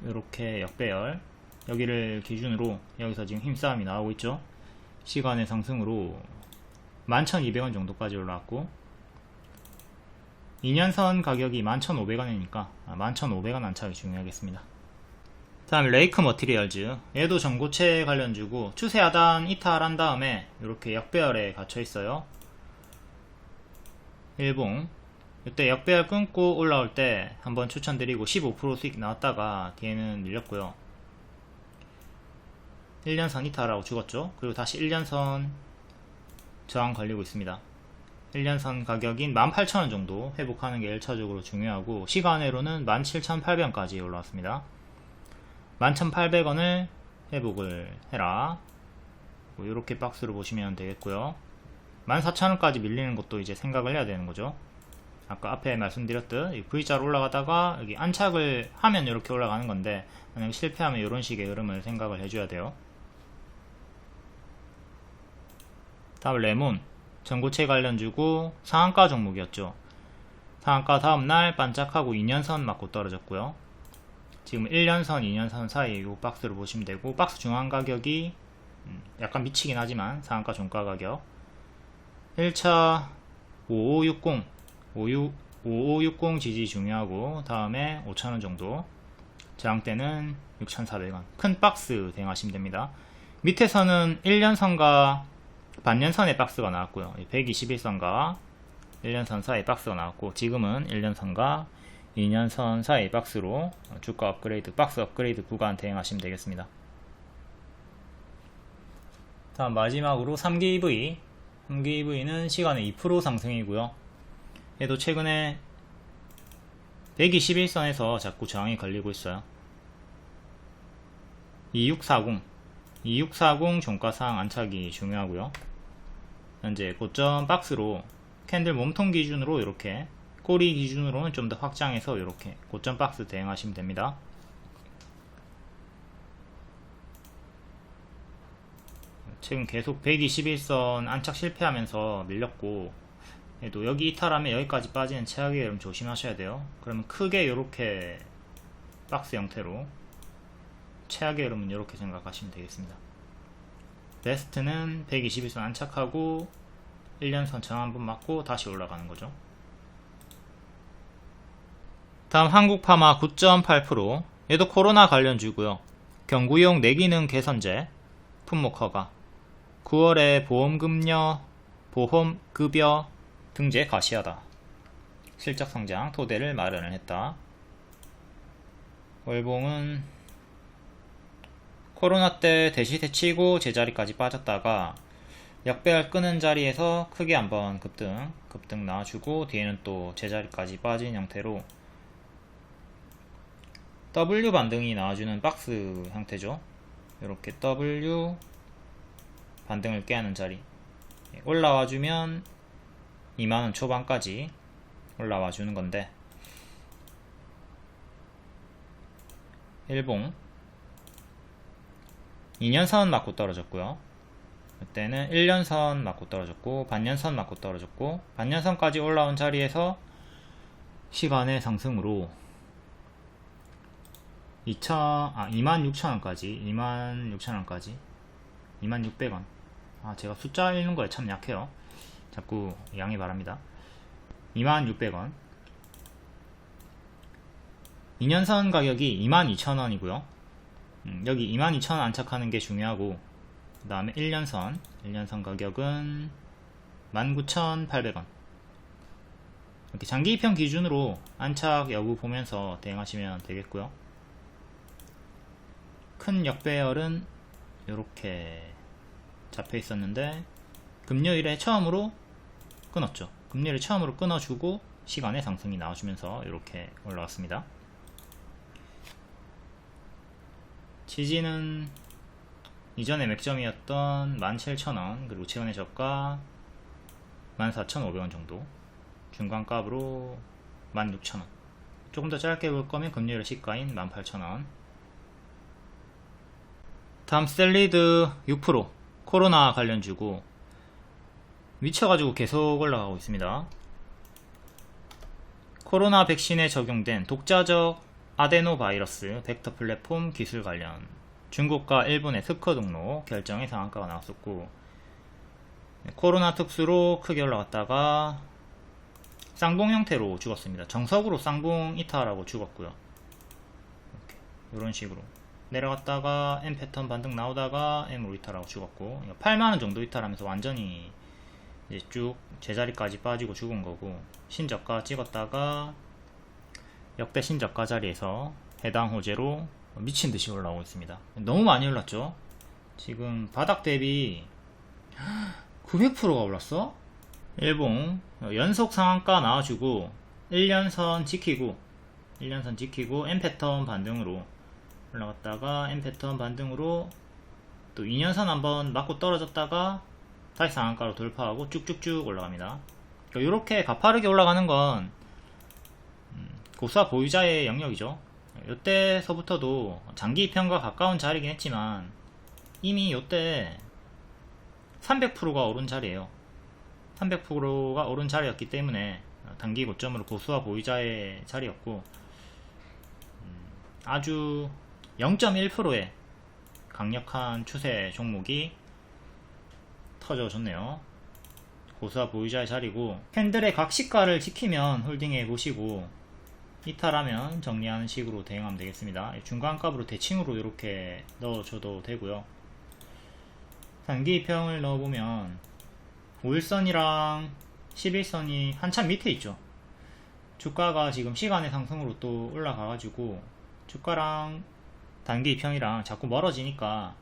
이렇게 역배열, 여기를 기준으로 여기서 지금 힘싸움이 나오고 있죠. 시간의 상승으로 11,200원 정도까지 올라왔고, 2년선 가격이 11,500원이니까 11,500원 안착이 중요하겠습니다. 다음 레이크 머티리얼즈, 얘도 전고체 관련주고 추세 하단 이탈한 다음에 이렇게 역배열에 갇혀 있어요. 일봉, 이때 역배열 끊고 올라올 때 한번 추천드리고 15% 수익 나왔다가 뒤에는 밀렸고요. 1년선 이탈하고 죽었죠. 그리고 다시 1년선 저항 걸리고 있습니다. 1년선 가격인 18,000원 정도 회복하는 게 1차적으로 중요하고, 시간으로는 17,800원까지 올라왔습니다. 11,800원을 회복을 해라. 이렇게 박스로 보시면 되겠고요. 14,000원까지 밀리는 것도 이제 생각을 해야 되는 거죠. 아까 앞에 말씀드렸듯 V자로 올라가다가 여기 안착을 하면 이렇게 올라가는 건데, 만약에 실패하면 이런 식의 흐름을 생각을 해줘야 돼요. 다음 레몬, 전고체 관련주고 상한가 종목이었죠. 상한가 다음날 반짝하고 2년선 맞고 떨어졌고요. 지금 1년선, 2년선 사이 이 박스를 보시면 되고, 박스 중앙 가격이 약간 미치긴 하지만 상한가 종가 가격 1차 5560 지지 중요하고, 다음에 5,000원 정도, 저항대는 6,400원. 큰 박스 대응하시면 됩니다. 밑에서는 1년선과 반년선의 박스가 나왔고요. 121선과 1년선 사이 박스가 나왔고, 지금은 1년선과 2년선 사이 박스로 주가 업그레이드, 박스 업그레이드 구간 대응하시면 되겠습니다. 다음 마지막으로 3기EV. 3기EV는 시간에 2% 상승이고요. 얘도 최근에 121선에서 자꾸 저항이 걸리고 있어요. 2640 종가상 안착이 중요하고요. 현재 고점 박스로 캔들 몸통 기준으로 이렇게, 꼬리 기준으로는 좀 더 확장해서 이렇게 고점 박스 대응하시면 됩니다. 지금 계속 121선 안착 실패하면서 밀렸고, 또 여기 이탈하면 여기까지 빠지는 최악의 흐름 조심하셔야 돼요. 그러면 크게 이렇게 박스 형태로, 최악의 흐름은 이렇게 생각하시면 되겠습니다. 베스트는 121선 안착하고 1년선 정 한번 맞고 다시 올라가는 거죠. 다음 한국파마 9.8%, 얘도 코로나 관련주고요. 경구용 내기능 개선제 품목 허가, 9월에 보험급여 등재 가시하다, 실적 성장 토대를 마련을 했다. 월봉은 코로나 때 대시대치고 제자리까지 빠졌다가 역배열 끄는 자리에서 크게 한번 급등 나와주고, 뒤에는 또 제자리까지 빠진 형태로 W 반등이 나와주는 박스 형태죠. 이렇게 W 반등을 깨하는 자리 올라와주면 2만원 초반까지 올라와주는 건데, 일봉 2년선 맞고 떨어졌고요. 이때는 1년선 맞고 떨어졌고, 반년선 맞고 떨어졌고, 반년선까지 올라온 자리에서 시간의 상승으로 26,000원까지 26,600원. 제가 숫자 읽는 거에 참 약해요. 자꾸 양해 바랍니다. 26,000원. 2년선 가격이 22,000원이고요. 여기 22,000원 안착하는 게 중요하고, 그 다음에 1년선 가격은 19,800원. 이렇게 장기 입형 기준으로 안착 여부 보면서 대응하시면 되겠고요. 큰 역배열은 이렇게 잡혀 있었는데 금요일에 처음으로 끊었죠. 금요일에 처음으로 끊어주고 시간의 상승이 나와주면서 이렇게 올라왔습니다. 지지는 이전에 맥점이었던 17,000원, 그리고 최근의 저가 14,500원 정도, 중간값으로 16,000원. 조금 더 짧게 볼 거면 금요일의 시가인 18,000원. 다음 셀리드 6%, 코로나 관련주고 미쳐가지고 계속 올라가고 있습니다. 코로나 백신에 적용된 독자적 아데노바이러스 벡터 플랫폼 기술 관련 중국과 일본의 특허 등록 결정의 상한가가 나왔었고, 코로나 특수로 크게 올라갔다가 쌍봉 형태로 죽었습니다. 정석으로 쌍봉 이탈하고 죽었고요. 이렇게 이런 식으로 내려갔다가 M 패턴 반등 나오다가 M으로 이탈하고 죽었고, 8만원 정도 이탈하면서 완전히 이제 쭉 제자리까지 빠지고 죽은 거고, 신저가 찍었다가 역대 신저가 자리에서 해당 호재로 미친듯이 올라오고 있습니다. 너무 많이 올랐죠. 지금 바닥 대비 900%가 올랐어. 일봉 연속 상한가 나와주고 1년선 지키고 M 패턴 반등으로 올라갔다가 M 패턴 반등으로 또 2년선 한번 맞고 떨어졌다가 다시 상한가로 돌파하고 쭉쭉쭉 올라갑니다. 이렇게 가파르게 올라가는 건 고수와 보유자의 영역이죠. 이때서부터도 장기 입형과 가까운 자리긴 했지만 이미 이때 300%가 오른 자리예요. 300%가 오른 자리였기 때문에 단기 고점으로 고수와 보유자의 자리였고, 아주 0.1%의 강력한 추세 종목이 터져줬네요. 고수와 보유자의 자리고, 캔들의 각시가를 지키면 홀딩해 보시고 이탈하면 정리하는 식으로 대응하면 되겠습니다. 중간값으로 대칭으로 이렇게 넣어줘도 되고요. 단기 입형을 넣어보면 5일선이랑 11선이 한참 밑에 있죠. 주가가 지금 시간의 상승으로 또 올라가가지고 주가랑 단기 입형이랑 자꾸 멀어지니까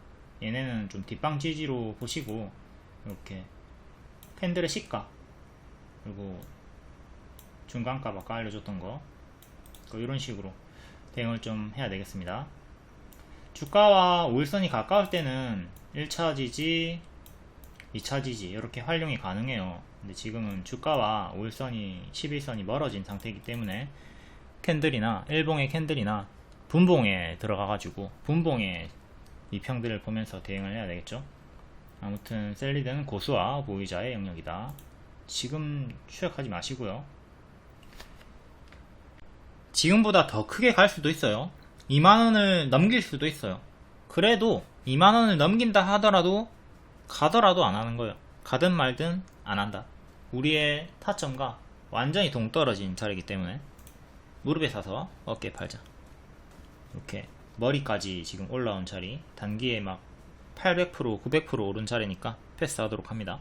얘네는 좀 뒷방 지지로 보시고, 이렇게 캔들의 시가 그리고 중간값 아까 알려줬던 거 이런 식으로 대응을 좀 해야 되겠습니다. 주가와 5일선이 가까울 때는 1차 지지, 2차 지지 이렇게 활용이 가능해요. 근데 지금은 주가와 5일선이 11선이 멀어진 상태이기 때문에 캔들이나 일봉의 캔들이나 분봉에 들어가가지고 분봉의 이평들을 보면서 대응을 해야 되겠죠. 아무튼 셀리드는 고수와 보유자의 영역이다. 지금 추격하지 마시고요. 지금보다 더 크게 갈 수도 있어요. 2만원을 넘길 수도 있어요. 그래도 2만원을 넘긴다 하더라도 가더라도 안 하는 거예요. 가든 말든 안 한다. 우리의 타점과 완전히 동떨어진 자리이기 때문에 무릎에 사서 어깨에 팔자. 이렇게 머리까지 지금 올라온 자리, 단기에 막 800%, 900% 오른 자리니까 패스하도록 합니다.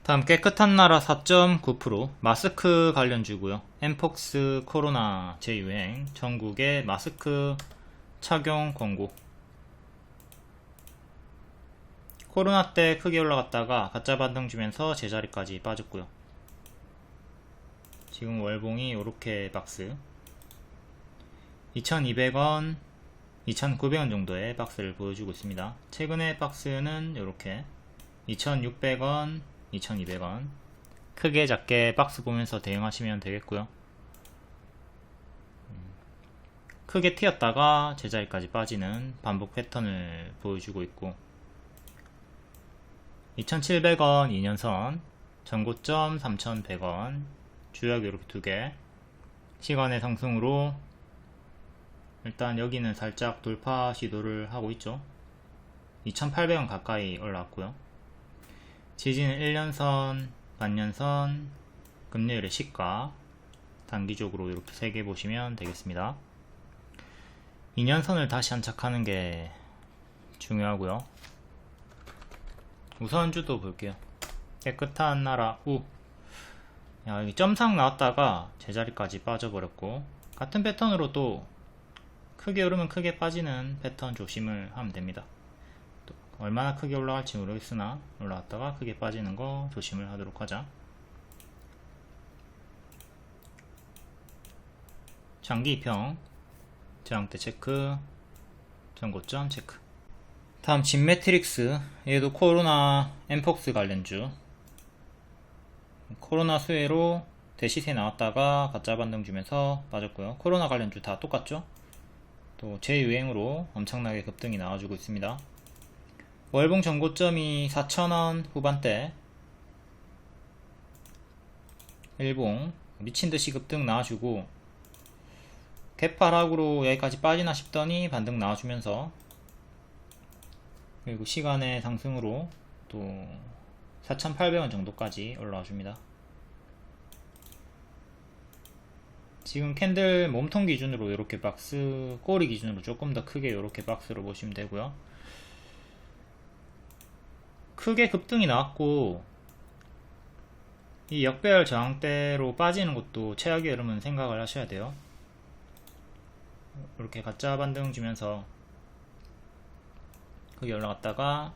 다음 깨끗한 나라 4.9%, 마스크 관련주고요. 엠폭스 코로나 재유행, 전국의 마스크 착용 권고. 코로나 때 크게 올라갔다가 가짜 반등 주면서 제자리까지 빠졌고요. 지금 월봉이 이렇게 박스 2200원, 2900원 정도의 박스를 보여주고 있습니다. 최근의 박스는 이렇게 2600원, 2200원. 크게 작게 박스 보면서 대응하시면 되겠고요. 크게 튀었다가 제자리까지 빠지는 반복 패턴을 보여주고 있고, 2700원 2년선, 전고점 3100원, 주역 이렇게 두개, 시간의 상승으로 일단 여기는 살짝 돌파 시도를 하고 있죠. 2800원 가까이 올라왔고요. 지지는 1년선, 반년선, 금요일의 시가, 단기적으로 이렇게 3개 보시면 되겠습니다. 2년선을 다시 안착하는 게 중요하고요. 우선주도 볼게요. 깨끗한 나라 우. 야, 여기 점상 나왔다가 제자리까지 빠져버렸고, 같은 패턴으로 또 크게 오르면 크게 빠지는 패턴 조심을 하면 됩니다. 또 얼마나 크게 올라갈지 모르겠으나 올라왔다가 크게 빠지는 거 조심을 하도록 하자. 장기 이평, 저항대 체크, 전고점 체크. 다음 진매트릭스, 얘도 코로나 엠폭스 관련주. 코로나 수혜로 대시세 나왔다가 가짜 반등 주면서 빠졌고요. 코로나 관련주 다 똑같죠? 또 재유행으로 엄청나게 급등이 나와주고 있습니다. 월봉 전고점이 4,000원 후반대, 일봉 미친듯이 급등 나와주고 개파락으로 여기까지 빠지나 싶더니 반등 나와주면서, 그리고 시간의 상승으로 또 4,800원 정도까지 올라와 줍니다. 지금 캔들 몸통 기준으로 이렇게 박스, 꼬리 기준으로 조금 더 크게 이렇게 박스로 보시면 되고요. 크게 급등이 나왔고, 이 역배열 저항대로 빠지는 것도 최악의 흐름은 생각을 하셔야 돼요. 이렇게 가짜 반등 주면서 크게 올라갔다가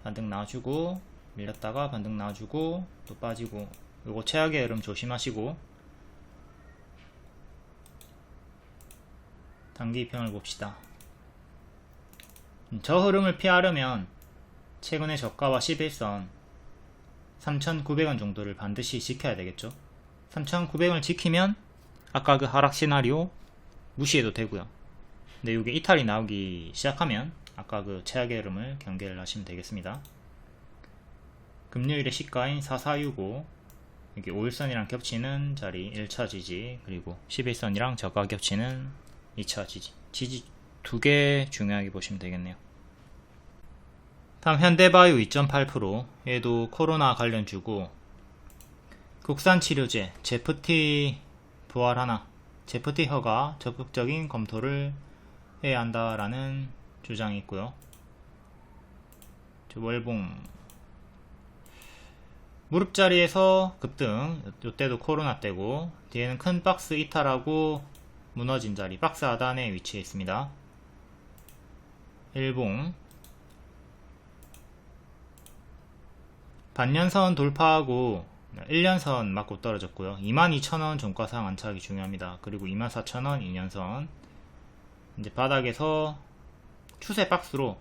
반등 나와주고, 밀렸다가 반등 나와주고 또 빠지고, 요거 최악의 흐름 조심하시고, 단기 이평을 봅시다. 저 흐름을 피하려면 최근의 저가와 11선 3,900원 정도를 반드시 지켜야 되겠죠. 3,900원을 지키면 아까 그 하락 시나리오 무시해도 되고요. 근데 이게 이탈이 나오기 시작하면 아까 그 최악의 흐름을 경계를 하시면 되겠습니다. 금요일의 시가인 4465, 여기 5일선이랑 겹치는 자리 1차 지지, 그리고 11선이랑 저가 겹치는 2차 지지. 지지 두 개 중요하게 보시면 되겠네요. 다음 현대바이오 2.8%, 얘도 코로나 관련주고, 국산치료제 제프티 부활하나, 제프티 허가 적극적인 검토를 해야 한다라는 주장이 있고요. 월봉 무릎 자리에서 급등, 이때도 코로나 때고, 뒤에는 큰 박스 이탈하고 무너진 자리, 박스 하단에 위치해 있습니다. 일봉 반년선 돌파하고 1년선 맞고 떨어졌고요. 22,000원 종가상 안착이 중요합니다. 그리고 24,000원 2년선, 이제 바닥에서 추세 박스로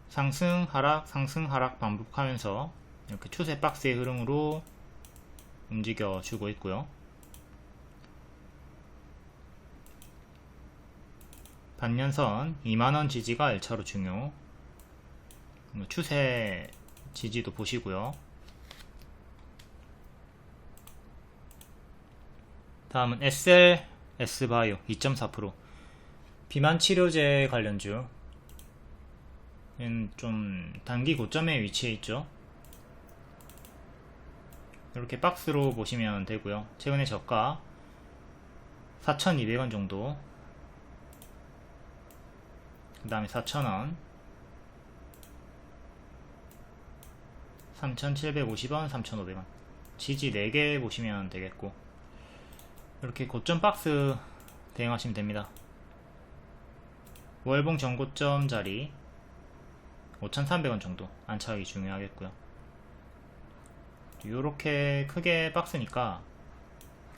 상승 하락 반복하면서 이렇게 추세 박스의 흐름으로 움직여 주고 있고요. 반년선 2만원 지지가 1차로 중요. 추세 지지도 보시고요. 다음은 SL S바이오 2.4%. 비만 치료제 관련주. 얘는 좀 단기 고점에 위치해 있죠. 이렇게 박스로 보시면 되고요. 최근에 저가 4,200원 정도, 그 다음에 4,000원, 3,750원, 3,500원 지지 4개 보시면 되겠고, 이렇게 고점 박스 대응하시면 됩니다. 월봉 전고점 자리 5,300원 정도 안착이 중요하겠고요. 이렇게 크게 박스니까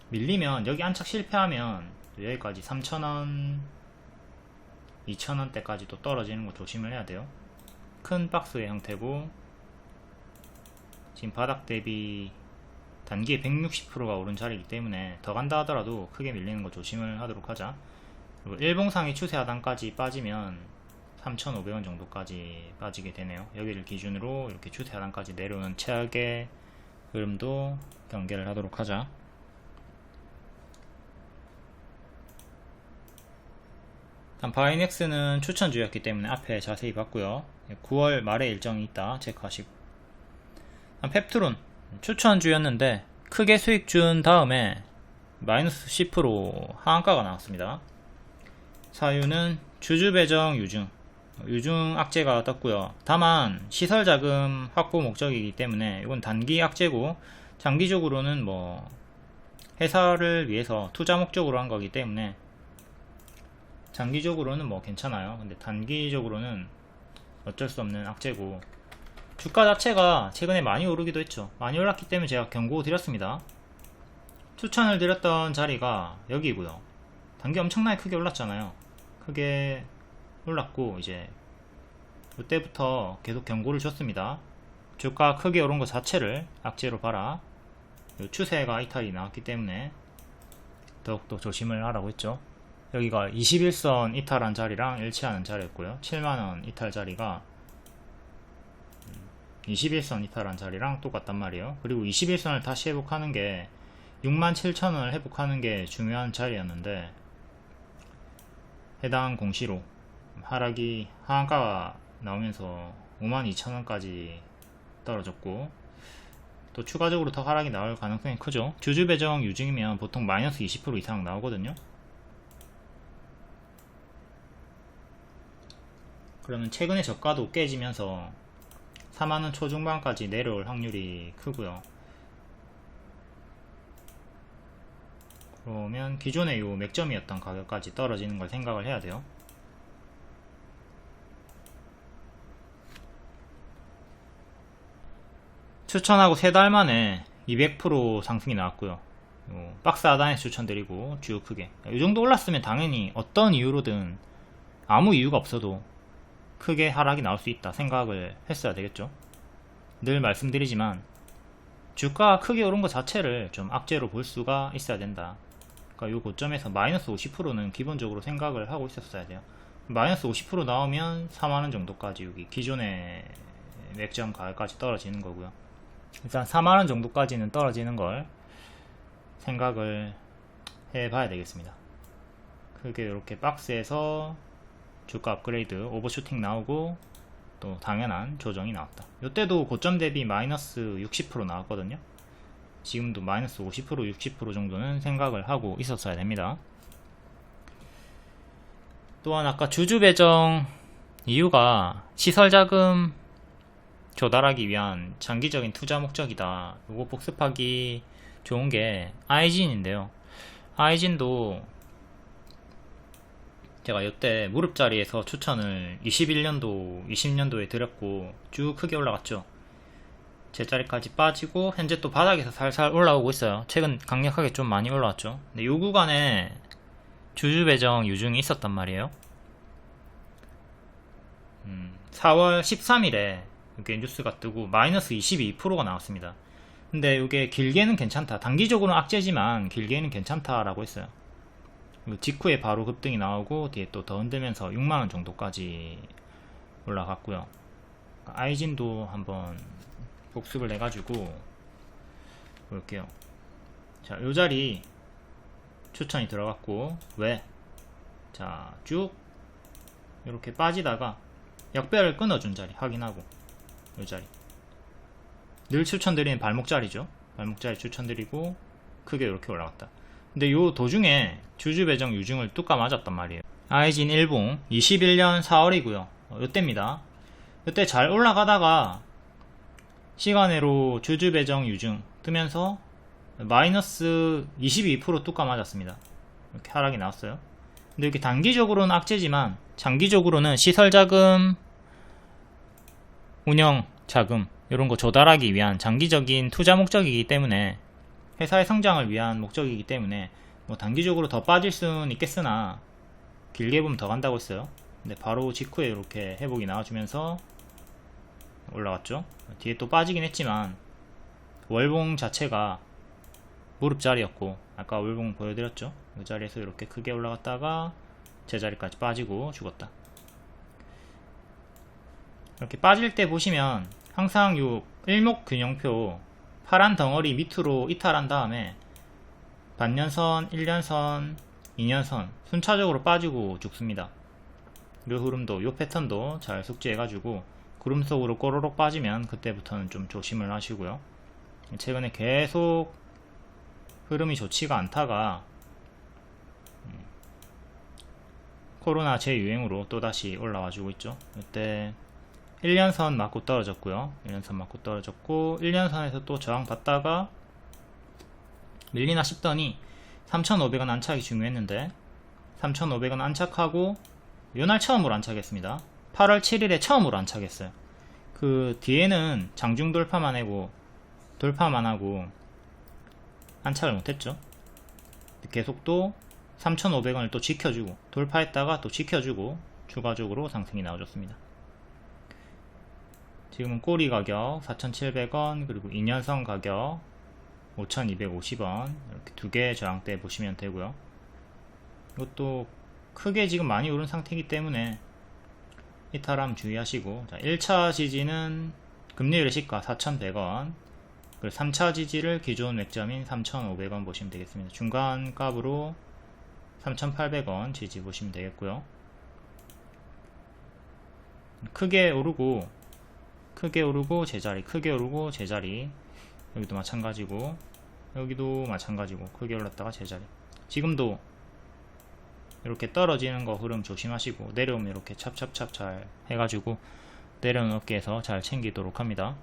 밀리면, 여기 안착 실패하면 여기까지 3,000원 2,000원대까지도 떨어지는 거 조심을 해야 돼요. 큰 박스의 형태고, 지금 바닥 대비 단기에 160%가 오른 자리이기 때문에 더 간다 하더라도 크게 밀리는 거 조심을 하도록 하자. 그리고 일봉상의 추세 하단까지 빠지면 3,500원 정도까지 빠지게 되네요. 여기를 기준으로 이렇게 추세 하단까지 내려오는 최악의 흐름도 경계를 하도록 하자. 일단 바이넥스는 추천주였기 때문에 앞에 자세히 봤고요. 9월 말에 일정이 있다 체크하시고, 펩트론 추천주였는데 크게 수익 준 다음에 마이너스 10% 하한가가 나왔습니다. 사유는 주주배정 유증 악재가 떴고요. 다만 시설자금 확보 목적이기 때문에 이건 단기 악재고, 장기적으로는 뭐 회사를 위해서 투자 목적으로 한 거기 때문에 장기적으로는 뭐 괜찮아요. 근데 단기적으로는 어쩔 수 없는 악재고, 주가 자체가 최근에 많이 오르기도 했죠. 많이 올랐기 때문에 제가 경고 드렸습니다. 추천을 드렸던 자리가 여기고요. 단기 엄청나게 크게 올랐잖아요. 크게 올랐고, 이제 이때부터 계속 경고를 줬습니다. 주가 크게 오른 것 자체를 악재로 봐라. 추세가 이탈이 나왔기 때문에 더욱더 조심을 하라고 했죠. 여기가 21선 이탈한 자리랑 일치하는 자리였고요. 7만원 이탈 자리가 21선 이탈한 자리랑 똑같단 말이에요. 그리고 21선을 다시 회복하는 게 67,000원을 회복하는 게 중요한 자리였는데, 해당 공시로 하한가가 나오면서 52,000원까지 떨어졌고, 또 추가적으로 더 하락이 나올 가능성이 크죠. 주주배정 유증이면 보통 마이너스 20% 이상 나오거든요. 그러면 최근에 저가도 깨지면서 4만원 초중반까지 내려올 확률이 크고요. 그러면 기존의 요 맥점이었던 가격까지 떨어지는 걸 생각을 해야 돼요. 추천하고 3달 만에 200% 상승이 나왔고요. 박스 하단에서 추천드리고 쭉 크게 이 정도 올랐으면 당연히 어떤 이유로든, 아무 이유가 없어도 크게 하락이 나올 수 있다 생각을 했어야 되겠죠. 늘 말씀드리지만 주가가 크게 오른 것 자체를 좀 악재로 볼 수가 있어야 된다. 그러니까 이 고점에서 마이너스 50%는 기본적으로 생각을 하고 있었어야 돼요. 마이너스 50% 나오면 4만원 정도까지 여기 기존의 맥점 가격까지 떨어지는 거고요. 일단 4만원 정도까지는 떨어지는 걸 생각을 해 봐야 되겠습니다. 크게 이렇게 박스에서 주가 업그레이드 오버슈팅 나오고, 또 당연한 조정이 나왔다. 이때도 고점 대비 마이너스 60% 나왔거든요. 지금도 마이너스 50% 60% 정도는 생각을 하고 있었어야 됩니다. 또한 아까 주주 배정 이유가 시설자금 조달하기 위한 장기적인 투자 목적이다. 이거 복습하기 좋은 게 아이진인데요. 아이진도 제가 이때 무릎자리에서 추천을 21년도 20년도에 드렸고 쭉 크게 올라갔죠. 제 자리까지 빠지고 현재 또 바닥에서 살살 올라오고 있어요. 최근 강력하게 좀 많이 올라왔죠. 근데 요 구간에 주주 배정 유증이 있었단 말이에요. 4월 13일에 이게 뉴스가 뜨고 마이너스 22%가 나왔습니다. 근데 이게 길게는 괜찮다. 단기적으로는 악재지만 길게는 괜찮다라고 했어요. 직후에 바로 급등이 나오고 뒤에 또 더 흔들면서 6만원 정도까지 올라갔고요. 아이진도 한번 복습을 해가지고 볼게요. 자, 요 자리 추천이 들어갔고, 왜? 자, 쭉 이렇게 빠지다가 역배를 끊어준 자리 확인하고, 요 자리 늘 추천드리는 발목자리죠. 발목자리 추천드리고 크게 이렇게 올라갔다. 근데 요 도중에 주주배정 유증을 뚝 까맞았단 말이에요. 아이진 일봉 21년 4월이고요 요때입니다. 요때 잘 올라가다가 시간외로 주주배정 유증 뜨면서 마이너스 22% 뚝 까맞았습니다. 이렇게 하락이 나왔어요. 근데 이렇게 단기적으로는 악재지만 장기적으로는 시설자금, 운영자금 이런 거 조달하기 위한 장기적인 투자 목적이기 때문에, 회사의 성장을 위한 목적이기 때문에 뭐 단기적으로 더 빠질 수는 있겠으나 길게 보면 더 간다고 했어요. 근데 바로 직후에 이렇게 회복이 나와주면서 올라갔죠. 뒤에 또 빠지긴 했지만 월봉 자체가 무릎 자리였고, 아까 월봉 보여드렸죠. 이 자리에서 이렇게 크게 올라갔다가 제자리까지 빠지고 죽었다. 이렇게 빠질 때 보시면 항상 요 일목균형표 파란 덩어리 밑으로 이탈한 다음에 반년선, 1년선, 2년선 순차적으로 빠지고 죽습니다. 이 흐름도, 요 패턴도 잘 숙지해가지고 구름 속으로 꼬르륵 빠지면 그때부터는 좀 조심을 하시고요. 최근에 계속 흐름이 좋지가 않다가 코로나 재유행으로 또다시 올라와주고 있죠. 이때 1년선 맞고 떨어졌고요. 1년선 맞고 떨어졌고 1년선에서 또 저항 받다가 밀리나 싶더니 3,500원 안착이 중요했는데 3,500원 안착하고 요날 처음으로 안착했습니다. 8월 7일에 처음으로 안착했어요. 그 뒤에는 장중 돌파만 하고 안착을 못했죠. 계속 또 3,500원을 또 지켜주고 돌파했다가 또 지켜주고 추가적으로 상승이 나와줬습니다. 지금은 꼬리 가격 4,700원, 그리고 2년선 가격 5,250원, 이렇게 두 개 저항대 보시면 되고요. 이것도 크게 지금 많이 오른 상태이기 때문에 이탈함 주의하시고, 자, 1차 지지는 금리율의 시가 4,100원, 그리고 3차 지지를 기존 맥점인 3,500원 보시면 되겠습니다. 중간 값으로 3,800원 지지 보시면 되겠고요. 크게 오르고 제자리, 크게 오르고 제자리, 여기도 마찬가지고 여기도 마찬가지고 크게 올랐다가 제자리. 지금도 이렇게 떨어지는 거 흐름 조심하시고 내려오면 이렇게 찹찹찹 잘 해가지고 내려오는 어깨에서 잘 챙기도록 합니다.